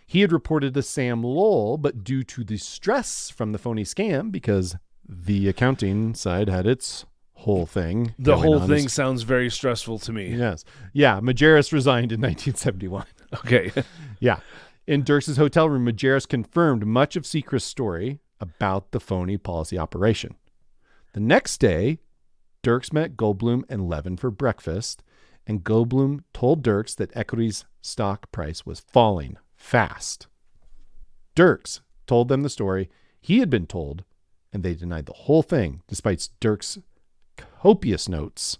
He had reported to Sam Lowell, but due to the stress from the phony scam, because the accounting side had its whole thing. The whole thing sounds very stressful to me. Yes. Yeah, Majerus resigned in 1971. Okay. Yeah. In Dirks' hotel room, Majerus confirmed much of Seacrest's story about the phony policy operation. The next day, Dirks met Goldblum and Levin for breakfast, and Goldblum told Dirks that Equity's stock price was falling fast. Dirks told them the story he had been told, and they denied the whole thing, despite Dirks' copious notes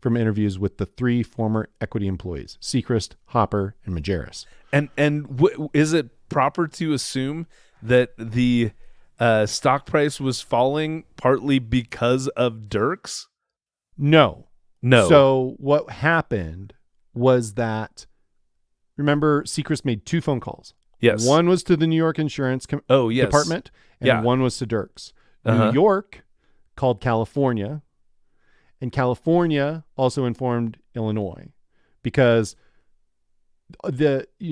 from interviews with the 3 former Equity employees, Seacrest, Hopper, and Majerus. And is it proper to assume that the stock price was falling partly because of Dirks? No. No. So what happened was that, remember, Seacrest made 2 phone calls. Yes. One was to the New York Insurance Department, and one was to Dirks. New York called California, and California also informed Illinois, because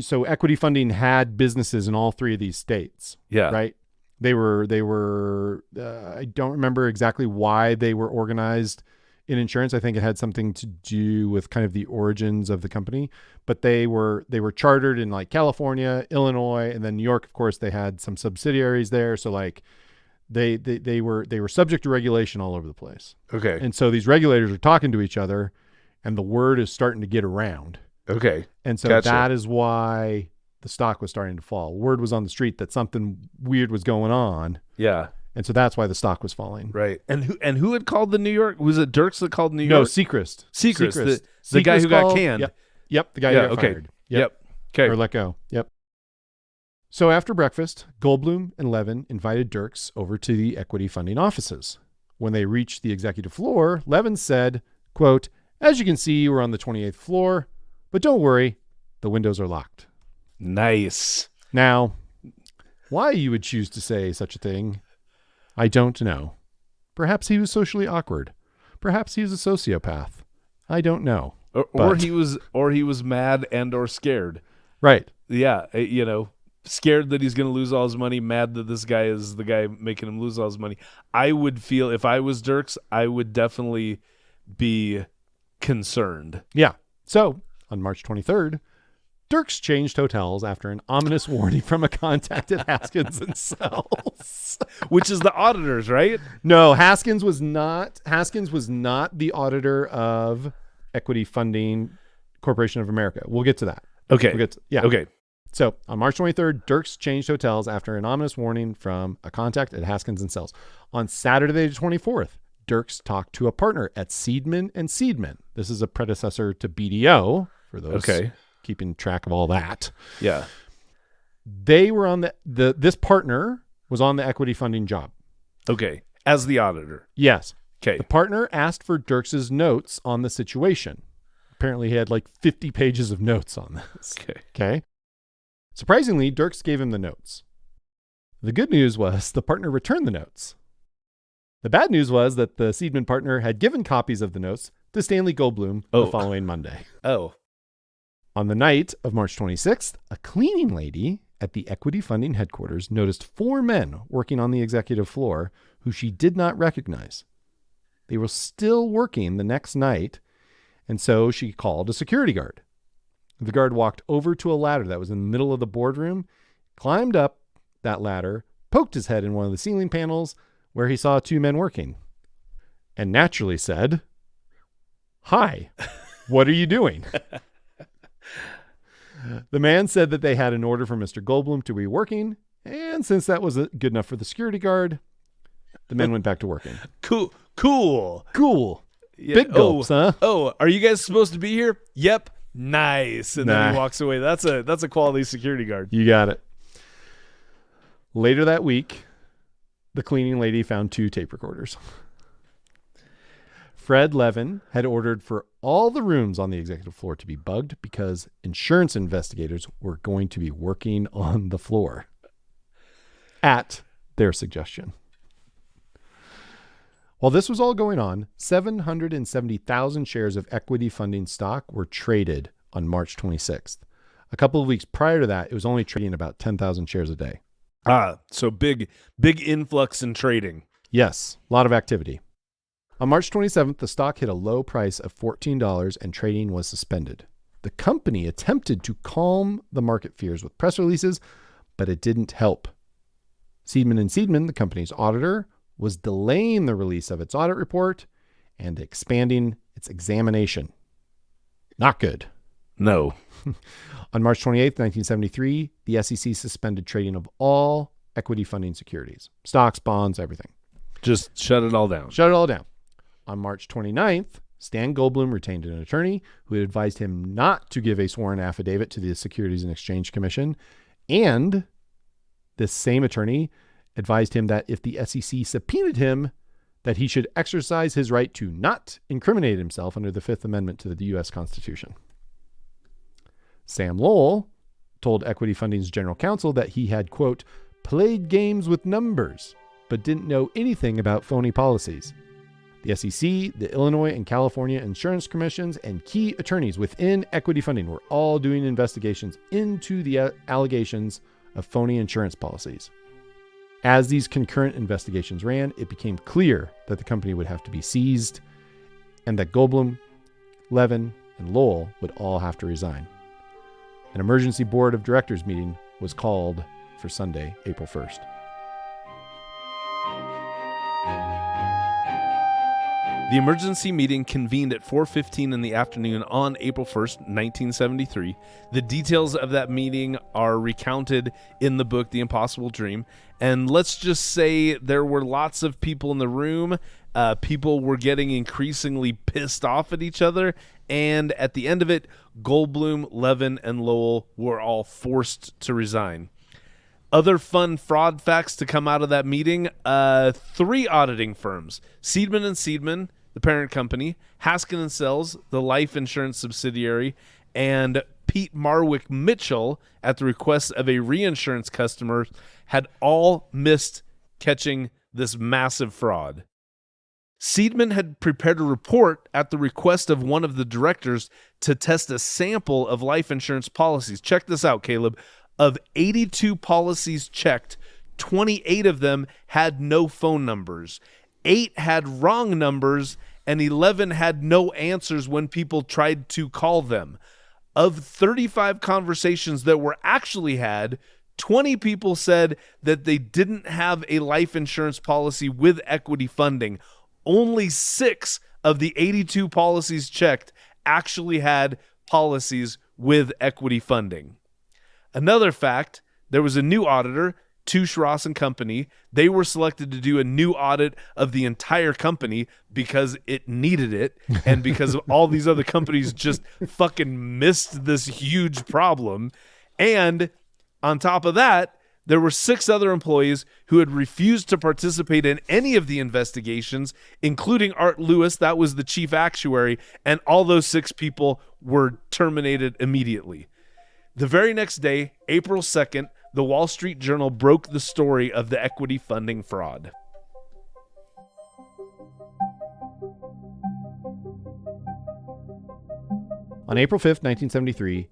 so Equity Funding had businesses in all 3 of these states. Yeah. Right. They were. I don't remember exactly why they were organized in insurance. I think it had something to do with kind of the origins of the company, but they were chartered in like California, Illinois, and then New York. Of course, they had some subsidiaries there. So like they were subject to regulation all over the place. Okay. And so these regulators are talking to each other, and the word is starting to get around. Okay. And so that is why the stock was starting to fall. Word was on the street that something weird was going on. Yeah. And so that's why the stock was falling. Right. And who had called the New York? Was it Dirks that called New York? No, Seacrest. The guy who got canned. Yep. The guy who got fired. Yep. Okay. Or let go. Yep. So after breakfast, Goldblum and Levin invited Dirks over to the Equity Funding offices. When they reached the executive floor, Levin said, quote, As you can see, we're on the 28th floor, but don't worry, the windows are locked. Nice. Now, why you would choose to say such a thing, I don't know. Perhaps he was socially awkward. Perhaps he was a sociopath. I don't know. Or he was mad and or scared. Right. Yeah, scared that he's going to lose all his money, mad that this guy is the guy making him lose all his money. I would feel, if I was Dirks, I would definitely be concerned. Yeah. So, on March 23rd, Dirks changed hotels after an ominous warning from a contact at Haskins and Sells. Which is the auditors, right? No, Haskins was not the auditor of Equity Funding Corporation of America. We'll get to that. Okay. Okay. So on March 23rd, Dirks changed hotels after an ominous warning from a contact at Haskins and Sells. On Saturday the 24th, Dirks talked to a partner at Seidman and Seidman. This is a predecessor to BDO for those keeping track of all that. Yeah. They were on this partner was on the equity funding job. Okay. As the auditor. Yes. Okay. The partner asked for Dirks's notes on the situation. Apparently he had like 50 pages of notes on this. Okay. Surprisingly, Dirks gave him the notes. The good news was the partner returned the notes. The bad news was that the Seidman partner had given copies of the notes to Stanley Goldblum the following Monday. Oh. On the night of March 26th, a cleaning lady at the equity funding headquarters noticed 4 men working on the executive floor who she did not recognize. They were still working the next night, and so she called a security guard. The guard walked over to a ladder that was in the middle of the boardroom, climbed up that ladder, poked his head in one of the ceiling panels where he saw 2 men working, and naturally said, "Hi, what are you doing?" The man said that they had an order from Mr. Goldblum to be working, and since that was good enough for the security guard, the men went back to working. Cool. Yeah. Big gulps, huh? Oh, are you guys supposed to be here? Yep. Nice. And then he walks away. That's a quality security guard. You got it. Later that week, the cleaning lady found 2 tape recorders. Fred Levin had ordered for all the rooms on the executive floor to be bugged because insurance investigators were going to be working on the floor at their suggestion. While this was all going on, 770,000 shares of equity funding stock were traded on March 26th. A couple of weeks prior to that, it was only trading about 10,000 shares a day. So big influx in trading. Yes, a lot of activity. On March 27th, the stock hit a low price of $14 and trading was suspended. The company attempted to calm the market fears with press releases, but it didn't help. Seidman and Seidman, the company's auditor, was delaying the release of its audit report and expanding its examination. Not good. No. On March 28th, 1973, the S.E.C. suspended trading of all equity funding securities, stocks, bonds, everything. Just shut it all down. On March 29th, Stan Goldblum retained an attorney who had advised him not to give a sworn affidavit to the Securities and Exchange Commission. And this same attorney advised him that if the S.E.C. subpoenaed him, that he should exercise his right to not incriminate himself under the Fifth Amendment to the U.S. Constitution. Sam Lowell told Equity Funding's general counsel that he had, quote, played games with numbers, but didn't know anything about phony policies. The S.E.C., the Illinois and California Insurance Commissions, and key attorneys within Equity Funding were all doing investigations into the allegations of phony insurance policies. As these concurrent investigations ran, it became clear that the company would have to be seized and that Goldblum, Levin, and Lowell would all have to resign. An emergency board of directors meeting was called for Sunday, April 1st. The emergency meeting convened at 4:15 in the afternoon on April 1st, 1973. The details of that meeting are recounted in the book The Impossible Dream. And let's just say there were lots of people in the room. People were getting increasingly pissed off at each other. And at the end of it, Goldblum, Levin, and Lowell were all forced to resign. Other fun fraud facts to come out of that meeting, 3 auditing firms, Seidman and Seidman, the parent company, Haskin & Sells, the life insurance subsidiary, and Pete Marwick Mitchell, at the request of a reinsurance customer, had all missed catching this massive fraud. Seidman had prepared a report at the request of one of the directors to test a sample of life insurance policies. Check this out, Caleb. Of 82 policies checked, 28 of them had no phone numbers. 8 had wrong numbers, and 11 had no answers when people tried to call them. Of 35 conversations that were actually had, 20 people said that they didn't have a life insurance policy with equity funding. Only 6 of the 82 policies checked actually had policies with equity funding. Another fact, there was a new auditor, Touche Ross and Company. They were selected to do a new audit of the entire company because it needed it and because all these other companies just fucking missed this huge problem. And on top of that, there were 6 other employees who had refused to participate in any of the investigations, including Art Lewis, that was the chief actuary, and all those 6 people were terminated immediately. The very next day, April 2nd, the Wall Street Journal broke the story of the equity funding fraud. On April 5th, 1973,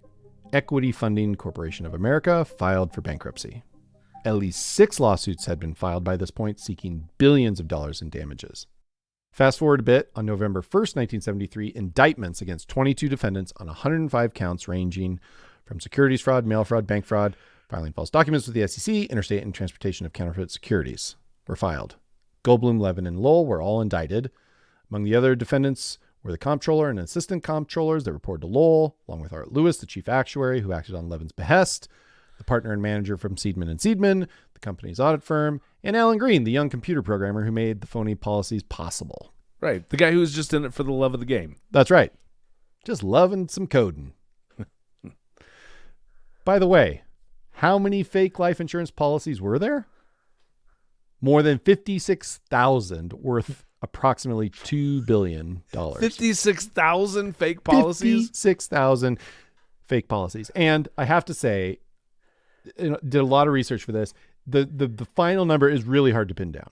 Equity Funding Corporation of America filed for bankruptcy. At least 6 lawsuits had been filed by this point, seeking billions of dollars in damages. Fast forward a bit, on November 1st, 1973, indictments against 22 defendants on 105 counts ranging from securities fraud, mail fraud, bank fraud, filing false documents with the S.E.C., interstate and transportation of counterfeit securities were filed. Goldblum, Levin, and Lowell were all indicted. Among the other defendants were the comptroller and assistant comptrollers that reported to Lowell, along with Art Lewis, the chief actuary who acted on Levin's behest, the partner and manager from Seidman & Seidman, the company's audit firm, and Alan Green, the young computer programmer who made the phony policies possible. Right. The guy who was just in it for the love of the game. That's right. Just loving some coding. By the way, how many fake life insurance policies were there? More than 56,000, worth approximately $2 billion. 56,000 fake policies? 56,000 fake policies. And I have to say, did a lot of research for this. The final number is really hard to pin down,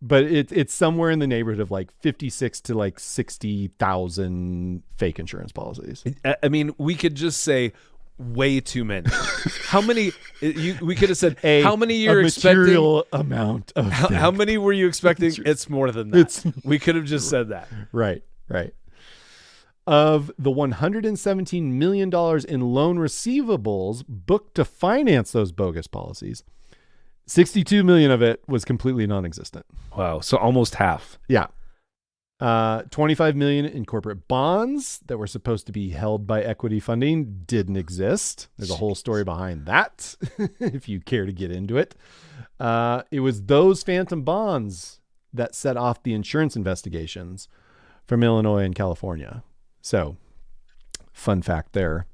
but it's somewhere in the neighborhood of like 56 to like 60,000 fake insurance policies. I mean, we could just say way too many. How many? We could have said how many you're expecting. Material amount of. How many were you expecting? It's more than that. We could have just said that. Right. Of the $117 million in loan receivables booked to finance those bogus policies, 62 million of it was completely non-existent. Wow. So almost half. Yeah. 25 million in corporate bonds that were supposed to be held by equity funding didn't exist. There's a whole story behind that if you care to get into it. It was those phantom bonds that set off the insurance investigations from Illinois and California. So, fun fact there.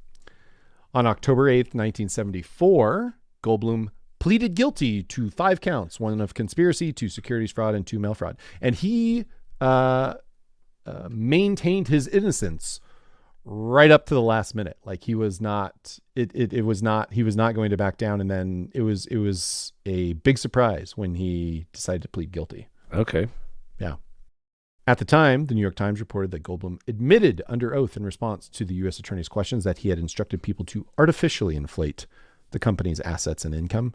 On October 8th, 1974, Goldblum pleaded guilty to 5 counts, 1 of conspiracy, 2 securities fraud, and 2 mail fraud. And he maintained his innocence right up to the last minute. Like he was not, he was not going to back down. And then it was a big surprise when he decided to plead guilty. Okay. Yeah. At the time, the New York Times reported that Goldblum admitted under oath in response to the U.S. Attorney's questions that he had instructed people to artificially inflate the company's assets and income.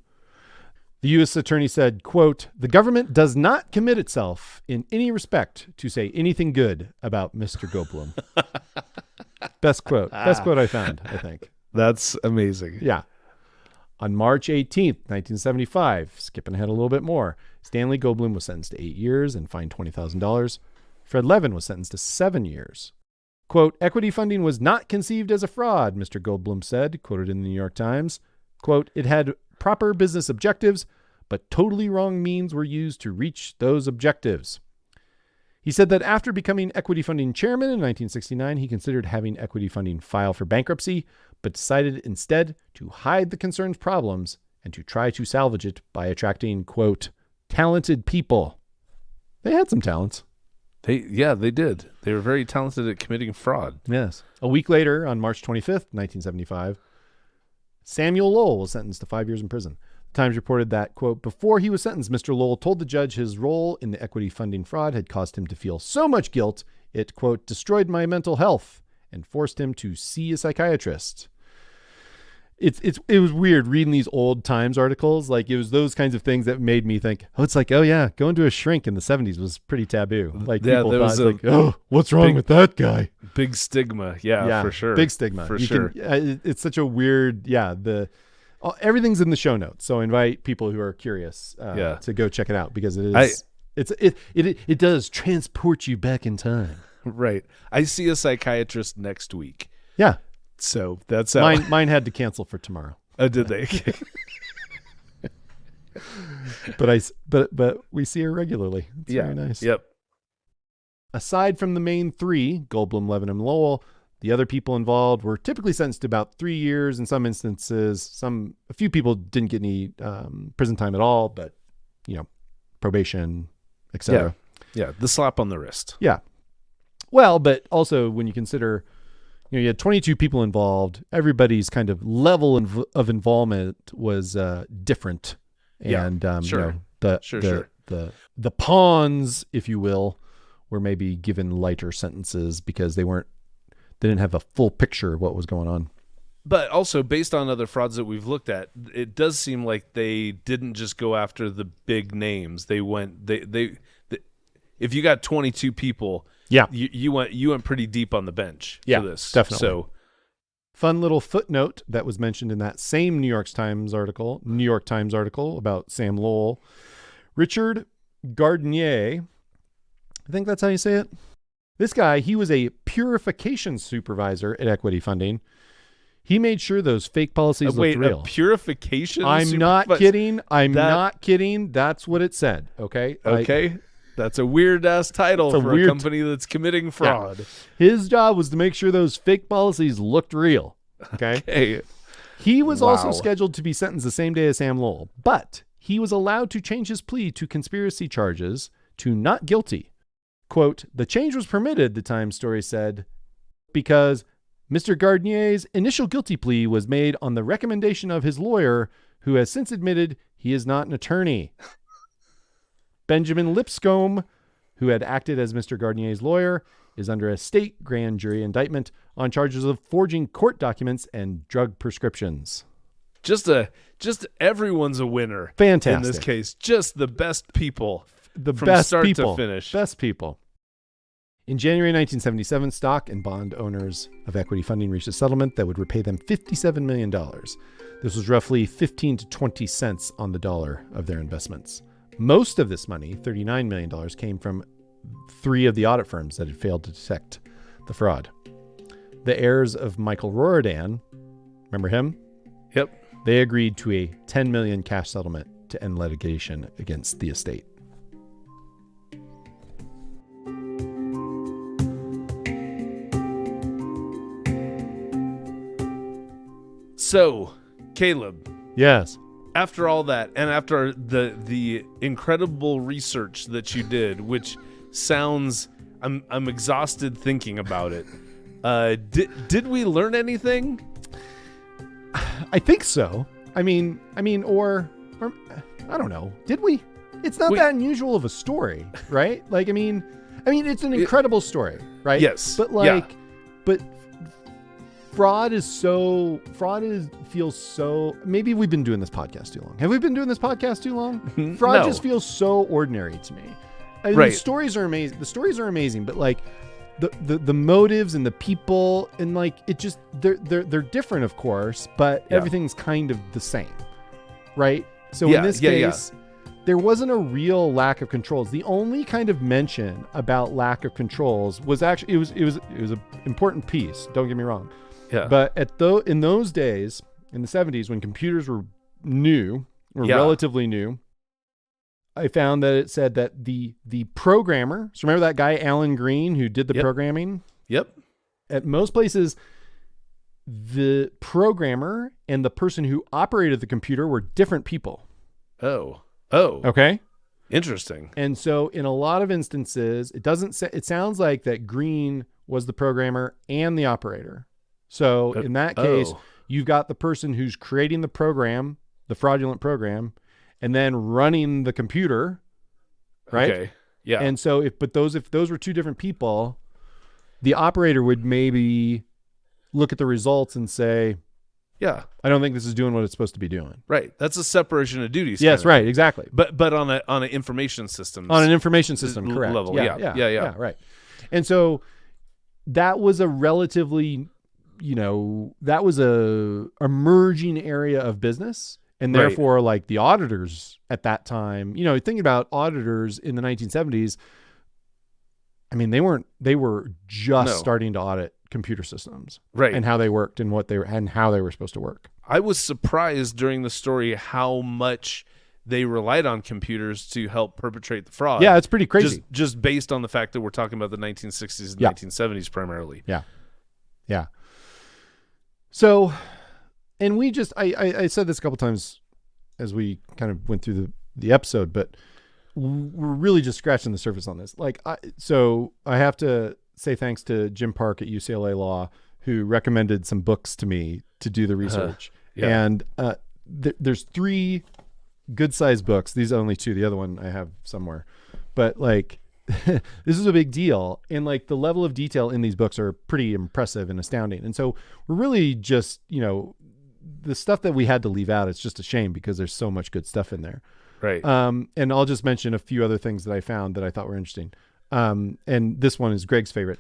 The U.S. Attorney said, quote, "The government does not commit itself in any respect to say anything good about Mr. Goldblum." Best quote I found, I think. That's amazing. Yeah. On March 18th, 1975, skipping ahead a little bit more, Stanley Goldblum was sentenced to 8 years and fined $20,000. Fred Levin was sentenced to 7 years. Quote, "Equity funding was not conceived as a fraud," Mr. Goldblum said, quoted in the New York Times. Quote, "It had proper business objectives, but totally wrong means were used to reach those objectives." He said that after becoming equity funding chairman in 1969, he considered having equity funding file for bankruptcy, but decided instead to hide the concerned problems and to try to salvage it by attracting, quote, "talented people." They had some talents. They did. They were very talented at committing fraud. Yes. A week later, on March 25th, 1975, Samuel Lowell was sentenced to 5 years in prison. The Times reported that, quote, before he was sentenced, Mr. Lowell told the judge his role in the equity funding fraud had caused him to feel so much guilt, it, quote, destroyed my mental health and forced him to see a psychiatrist. It was weird reading these old Times articles. Like, it was those kinds of things that made me think, oh, it's like, oh yeah, going to a shrink in the 70s was pretty taboo. Like, people thought, like, oh, what's wrong with that guy? Big stigma. Yeah, for sure. Big stigma. For sure. It's such a weird, everything's in the show notes. So invite people who are curious to go check it out, because it does transport you back in time. Right. I see a psychiatrist next week. Yeah. So that's how mine had to cancel for tomorrow. Oh, did they? but we see her regularly. It's very nice. Yep. Aside from the main three, Goldblum, Levin, and Lowell, the other people involved were typically sentenced to about 3 years. In some instances, a few people didn't get any prison time at all, but probation, etc. Yeah, the slap on the wrist. Yeah. Well, but also when you consider, you had 22 people involved, everybody's kind of level of involvement was different, and the pawns, if you will, were maybe given lighter sentences because they didn't have a full picture of what was going on. But also, based on other frauds that we've looked at, it does seem like they didn't just go after the big names. They went if you got 22 people, you went pretty deep on the bench for this. Definitely. So, fun little footnote that was mentioned in that same New York Times article about Sam Lowell. Richard Gardenier, I think that's how you say it. This guy, he was a purification supervisor at Equity Funding. He made sure those fake policies looked real. A purification I'm not kidding. Not kidding. That's what it said. Okay. Okay. That's a weird ass title for a company that's committing fraud. Yeah. His job was to make sure those fake policies looked real. Okay. He was also scheduled to be sentenced the same day as Sam Lowell, but he was allowed to change his plea to conspiracy charges to not guilty. Quote, the change was permitted, the Times story said, because Mr. Gardnier's initial guilty plea was made on the recommendation of his lawyer, who has since admitted he is not an attorney. Benjamin Lipscomb, who had acted as Mr. Gardnier's lawyer, is under a state grand jury indictment on charges of forging court documents and drug prescriptions. Just everyone's a winner. Fantastic. In this case, just the best people. From Best start people. to finish. Best people. In January 1977, stock and bond owners of Equity Funding reached a settlement that would repay them $57 million. This was roughly 15 to 20 cents on the dollar of their investments. Most of this money, $39 million, came from 3 of the audit firms that had failed to detect the fraud. The heirs of Michael Roridan, remember him? Yep. They agreed to a $10 million cash settlement to end litigation against the estate. So, Caleb. Yes. After all that, and after the incredible research that you did, which sounds, I'm exhausted thinking about it. Did we learn anything? I think so. I mean, or I don't know. Did we? It's not that unusual of a story, right? Like, I mean, it's an incredible story, right? Yes. But but feels so, maybe we've been doing this podcast too long. Have we been doing this podcast too long? Fraud just feels so ordinary to me. I mean, the stories are amazing. But like the motives and the people and like it just they're different, of course, but everything's kind of the same, right? So in this case, there wasn't a real lack of controls. The only kind of mention about lack of controls was actually it was an important piece. Don't get me wrong. Yeah. But in those days, in the 70s, when computers were new or relatively new, I found that it said that the programmer, so remember that guy Alan Green who did the programming? Yep. At most places, the programmer and the person who operated the computer were different people. Oh. Okay. Interesting. And so in a lot of instances, it sounds like that Green was the programmer and the operator. So in that case, you've got the person who's creating the program, the fraudulent program, and then running the computer, right? Okay. Yeah. And so if those were two different people, the operator would maybe look at the results and say, yeah, I don't think this is doing what it's supposed to be doing. Right. That's a separation of duties. Yes, right, exactly. But on an information system. On an information system, correct. Level. Yeah. Right. And so that was a relatively, that was a emerging area of business. And therefore, like the auditors at that time, thinking about auditors in the 1970s, I mean, they were just starting to audit computer systems, right, and how they worked and how they were supposed to work. I was surprised during the story how much they relied on computers to help perpetrate the fraud. Yeah, it's pretty crazy. Just based on the fact that we're talking about the 1960s and 1970s primarily. Yeah. So, and I said this a couple times as we kind of went through the episode, but we're really just scratching the surface on this. So I have to say thanks to Jim Park at UCLA Law, who recommended some books to me to do the research. And there's 3 good-sized books. These are only 2. The other one I have somewhere. But this is a big deal. And the level of detail in these books are pretty impressive and astounding. And so we're really just, the stuff that we had to leave out, it's just a shame because there's so much good stuff in there. Right. And I'll just mention a few other things that I found that I thought were interesting. And this one is Greg's favorite.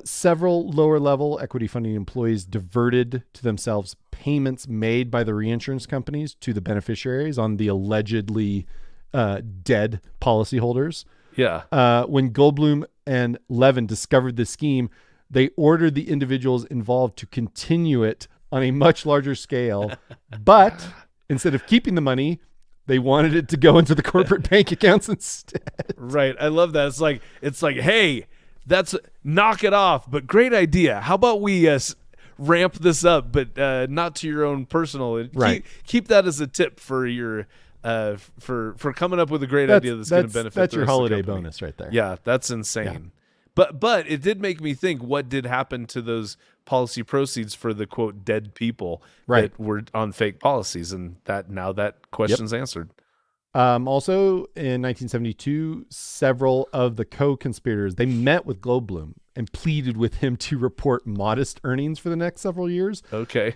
Several lower-level equity funding employees diverted to themselves payments made by the reinsurance companies to the beneficiaries on the allegedly dead policyholders. Yeah. When Goldblum and Levin discovered the scheme, they ordered the individuals involved to continue it on a much larger scale. But instead of keeping the money, they wanted it to go into the corporate bank accounts instead. Right. I love that. It's like, hey, knock it off, but great idea. How about we ramp this up, but not to your own personal. Right. Keep that as a tip for your for coming up with a great idea that's going to benefit. That's the your rest of the holiday company. bonus right there. Yeah, that's insane. Yeah. But it did make me think, what did happen to those policy proceeds for the quote dead people that were on fake policies, and that question's answered. Also in 1972, several of the co-conspirators, they met with Goldblum and pleaded with him to report modest earnings for the next several years. Okay.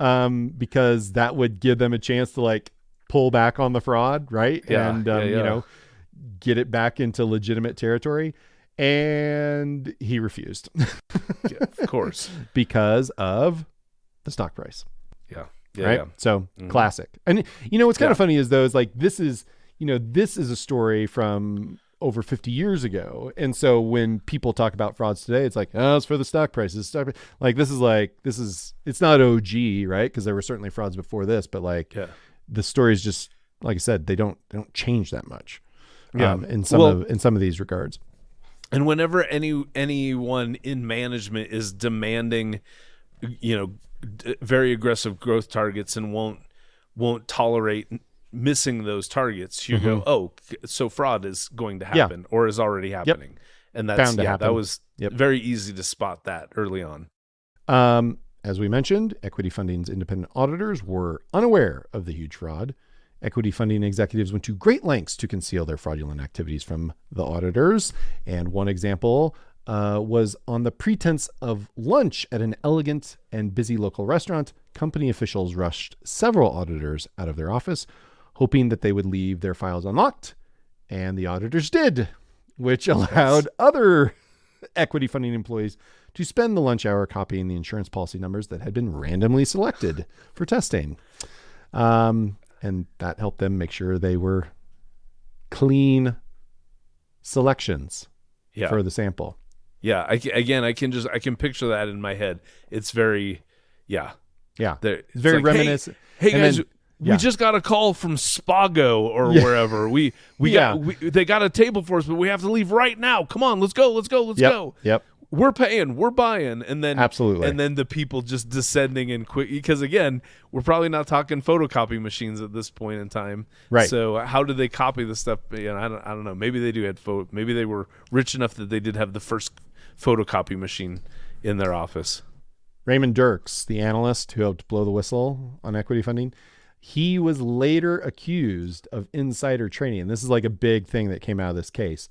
Because that would give them a chance to pull back on the fraud, right? Yeah, and get it back into legitimate territory. And he refused. Yeah, of course. Because of the stock price. Yeah. Right. So classic. And what's kind of funny is this is a story from over 50 years ago. And so when people talk about frauds today, it's like, oh, it's for the stock prices. It's not OG, right? Because there were certainly frauds before this, but the story is just, like I said, they don't change that much. In some of these regards. And whenever anyone in management is demanding, very aggressive growth targets and won't tolerate missing those targets, you go, oh, so fraud is going to happen or is already happening. Yep. And that's bound to happen. That was very easy to spot that early on. As we mentioned, Equity Funding's independent auditors were unaware of the huge fraud. Equity Funding executives went to great lengths to conceal their fraudulent activities from the auditors. And one example was on the pretense of lunch at an elegant and busy local restaurant. Company officials rushed several auditors out of their office, hoping that they would leave their files unlocked. And the auditors did, which allowed other Equity Funding employees to spend the lunch hour copying the insurance policy numbers that had been randomly selected for testing. And that helped them make sure they were clean selections for the sample. Yeah. I can picture that in my head. It's very, it's very reminiscent. Hey guys, we just got a call from Spago or wherever. They got a table for us, but we have to leave right now. Come on, let's go. Yep. we're paying, we're buying, and then Absolutely. and then the people just descending and quick, because again, we're probably not talking photocopy machines at this point in time, Right. So how do they copy the stuff? I don't know. Maybe they do have maybe they were rich enough that they did have the first photocopy machine in their office. Raymond Dirks, the analyst who helped blow the whistle on equity funding, he was later accused of insider trading. And this is like a big thing that came out of this case.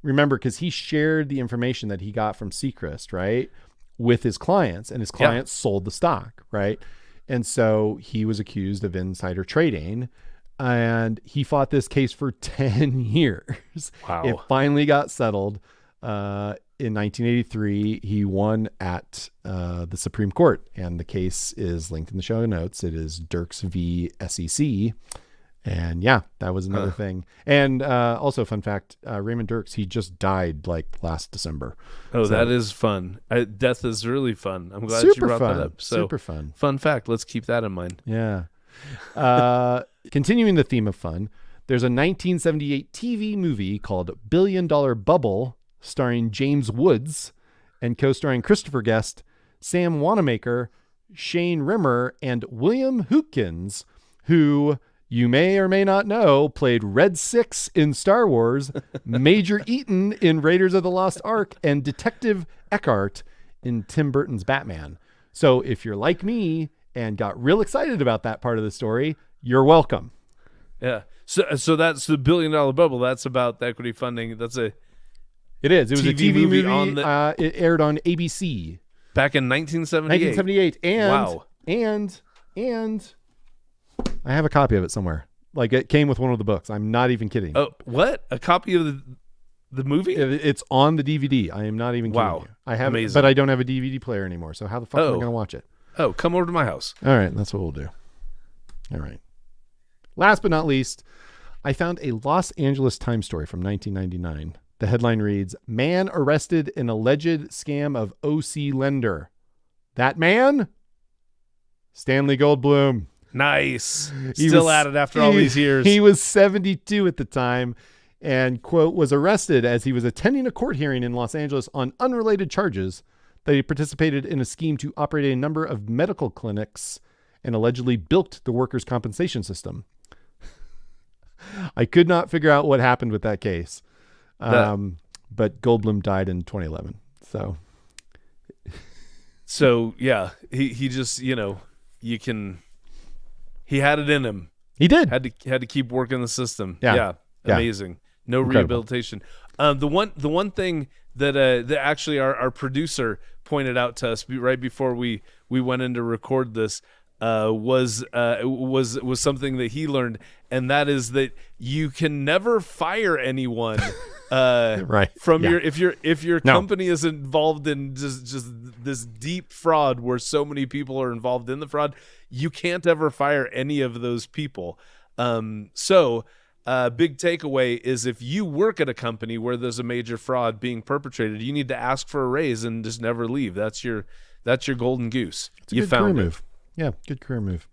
Remember, because he shared the information that he got from Sechrist, right, with his clients, and his clients sold the stock, right? And so he was accused of insider trading, and he fought this case for 10 years. Wow. It finally got settled. In 1983, he won at the Supreme Court, and the case is linked in the show notes. It is Dirks v. S.E.C. And yeah, that was another thing. And also, fun fact, Raymond Dirks, he just died like last December. Oh, so, that is fun. Death is really fun. I'm glad you brought that up. So, super fun. Fun fact. Let's keep that in mind. Yeah. Continuing the theme of fun, there's a 1978 TV movie called $1 Billion Bubble, starring James Woods and co-starring Christopher Guest, Sam Wanamaker, Shane Rimmer, and William Hootkins, who you may or may not know played Red Six in Star Wars, Major Eaton in Raiders of the Lost Ark, and Detective Eckhart in Tim Burton's Batman. So if you're like me and got real excited about that part of the story, you're welcome. Yeah. So that's the $1 Billion Bubble. That's about the equity funding. It is. It was a TV movie. On it aired on ABC back in 1978. And wow. And I have a copy of it somewhere. Like, it came with one of the books. I'm not even kidding. Oh, what? A copy of the movie? It's on the DVD. I am not even kidding you. I have it, but I don't have a DVD player anymore. So how the fuck am I going to watch it? Oh, come over to my house. All right, that's what we'll do. All right. Last but not least, I found a Los Angeles Times story from 1999. The headline reads, "Man arrested in alleged scam of OC lender. That man? Stanley Goldblum." Nice. Still at it after all these years. He was 72 at the time and, quote, was arrested as he was attending a court hearing in Los Angeles on unrelated charges that he participated in a scheme to operate a number of medical clinics and allegedly bilked the workers' compensation system. I could not figure out what happened with that case. But Goldblum died in 2011. So yeah, he just, he had it in him. He did. Had to keep working the system. Yeah. Amazing. No Incredible. Rehabilitation. The one thing that actually our producer pointed out to us right before we went in to record this was something that he learned, and that is that you can never fire anyone right from if your company is involved in just this deep fraud where so many people are involved in the fraud. You can't ever fire any of those people. So big takeaway is, if you work at a company where there's a major fraud being perpetrated, you need to ask for a raise and just never leave. That's your golden goose. You found it. Move. Yeah, good career move.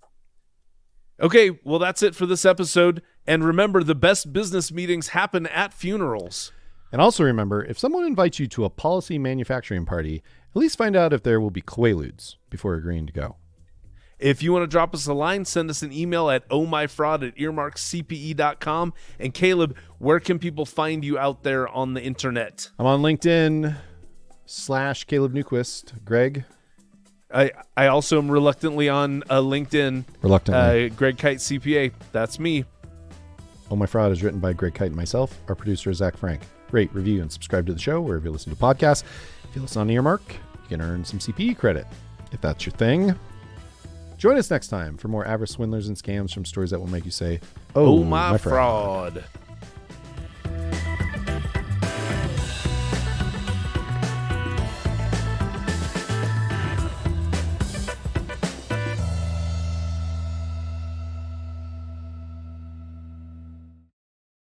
Okay, well, that's it for this episode. And remember, the best business meetings happen at funerals. And also remember, if someone invites you to a policy manufacturing party, at least find out if there will be Quaaludes before agreeing to go. If you want to drop us a line, send us an email at ohmyfraud@earmarkcpe.com. And Caleb, where can people find you out there on the internet? I'm on LinkedIn /Caleb Newquist. Greg? I also am reluctantly on LinkedIn. Reluctantly. Greg Kyte, C.P.A. That's me. Oh My Fraud is written by Greg Kyte and myself. Our producer is Zach Frank. Rate, review, and subscribe to the show wherever you listen to podcasts. If you listen on Earmark, you can earn some CPE credit, if that's your thing. Join us next time for more avarice, swindlers, and scams from stories that will make you say, Oh my fraud.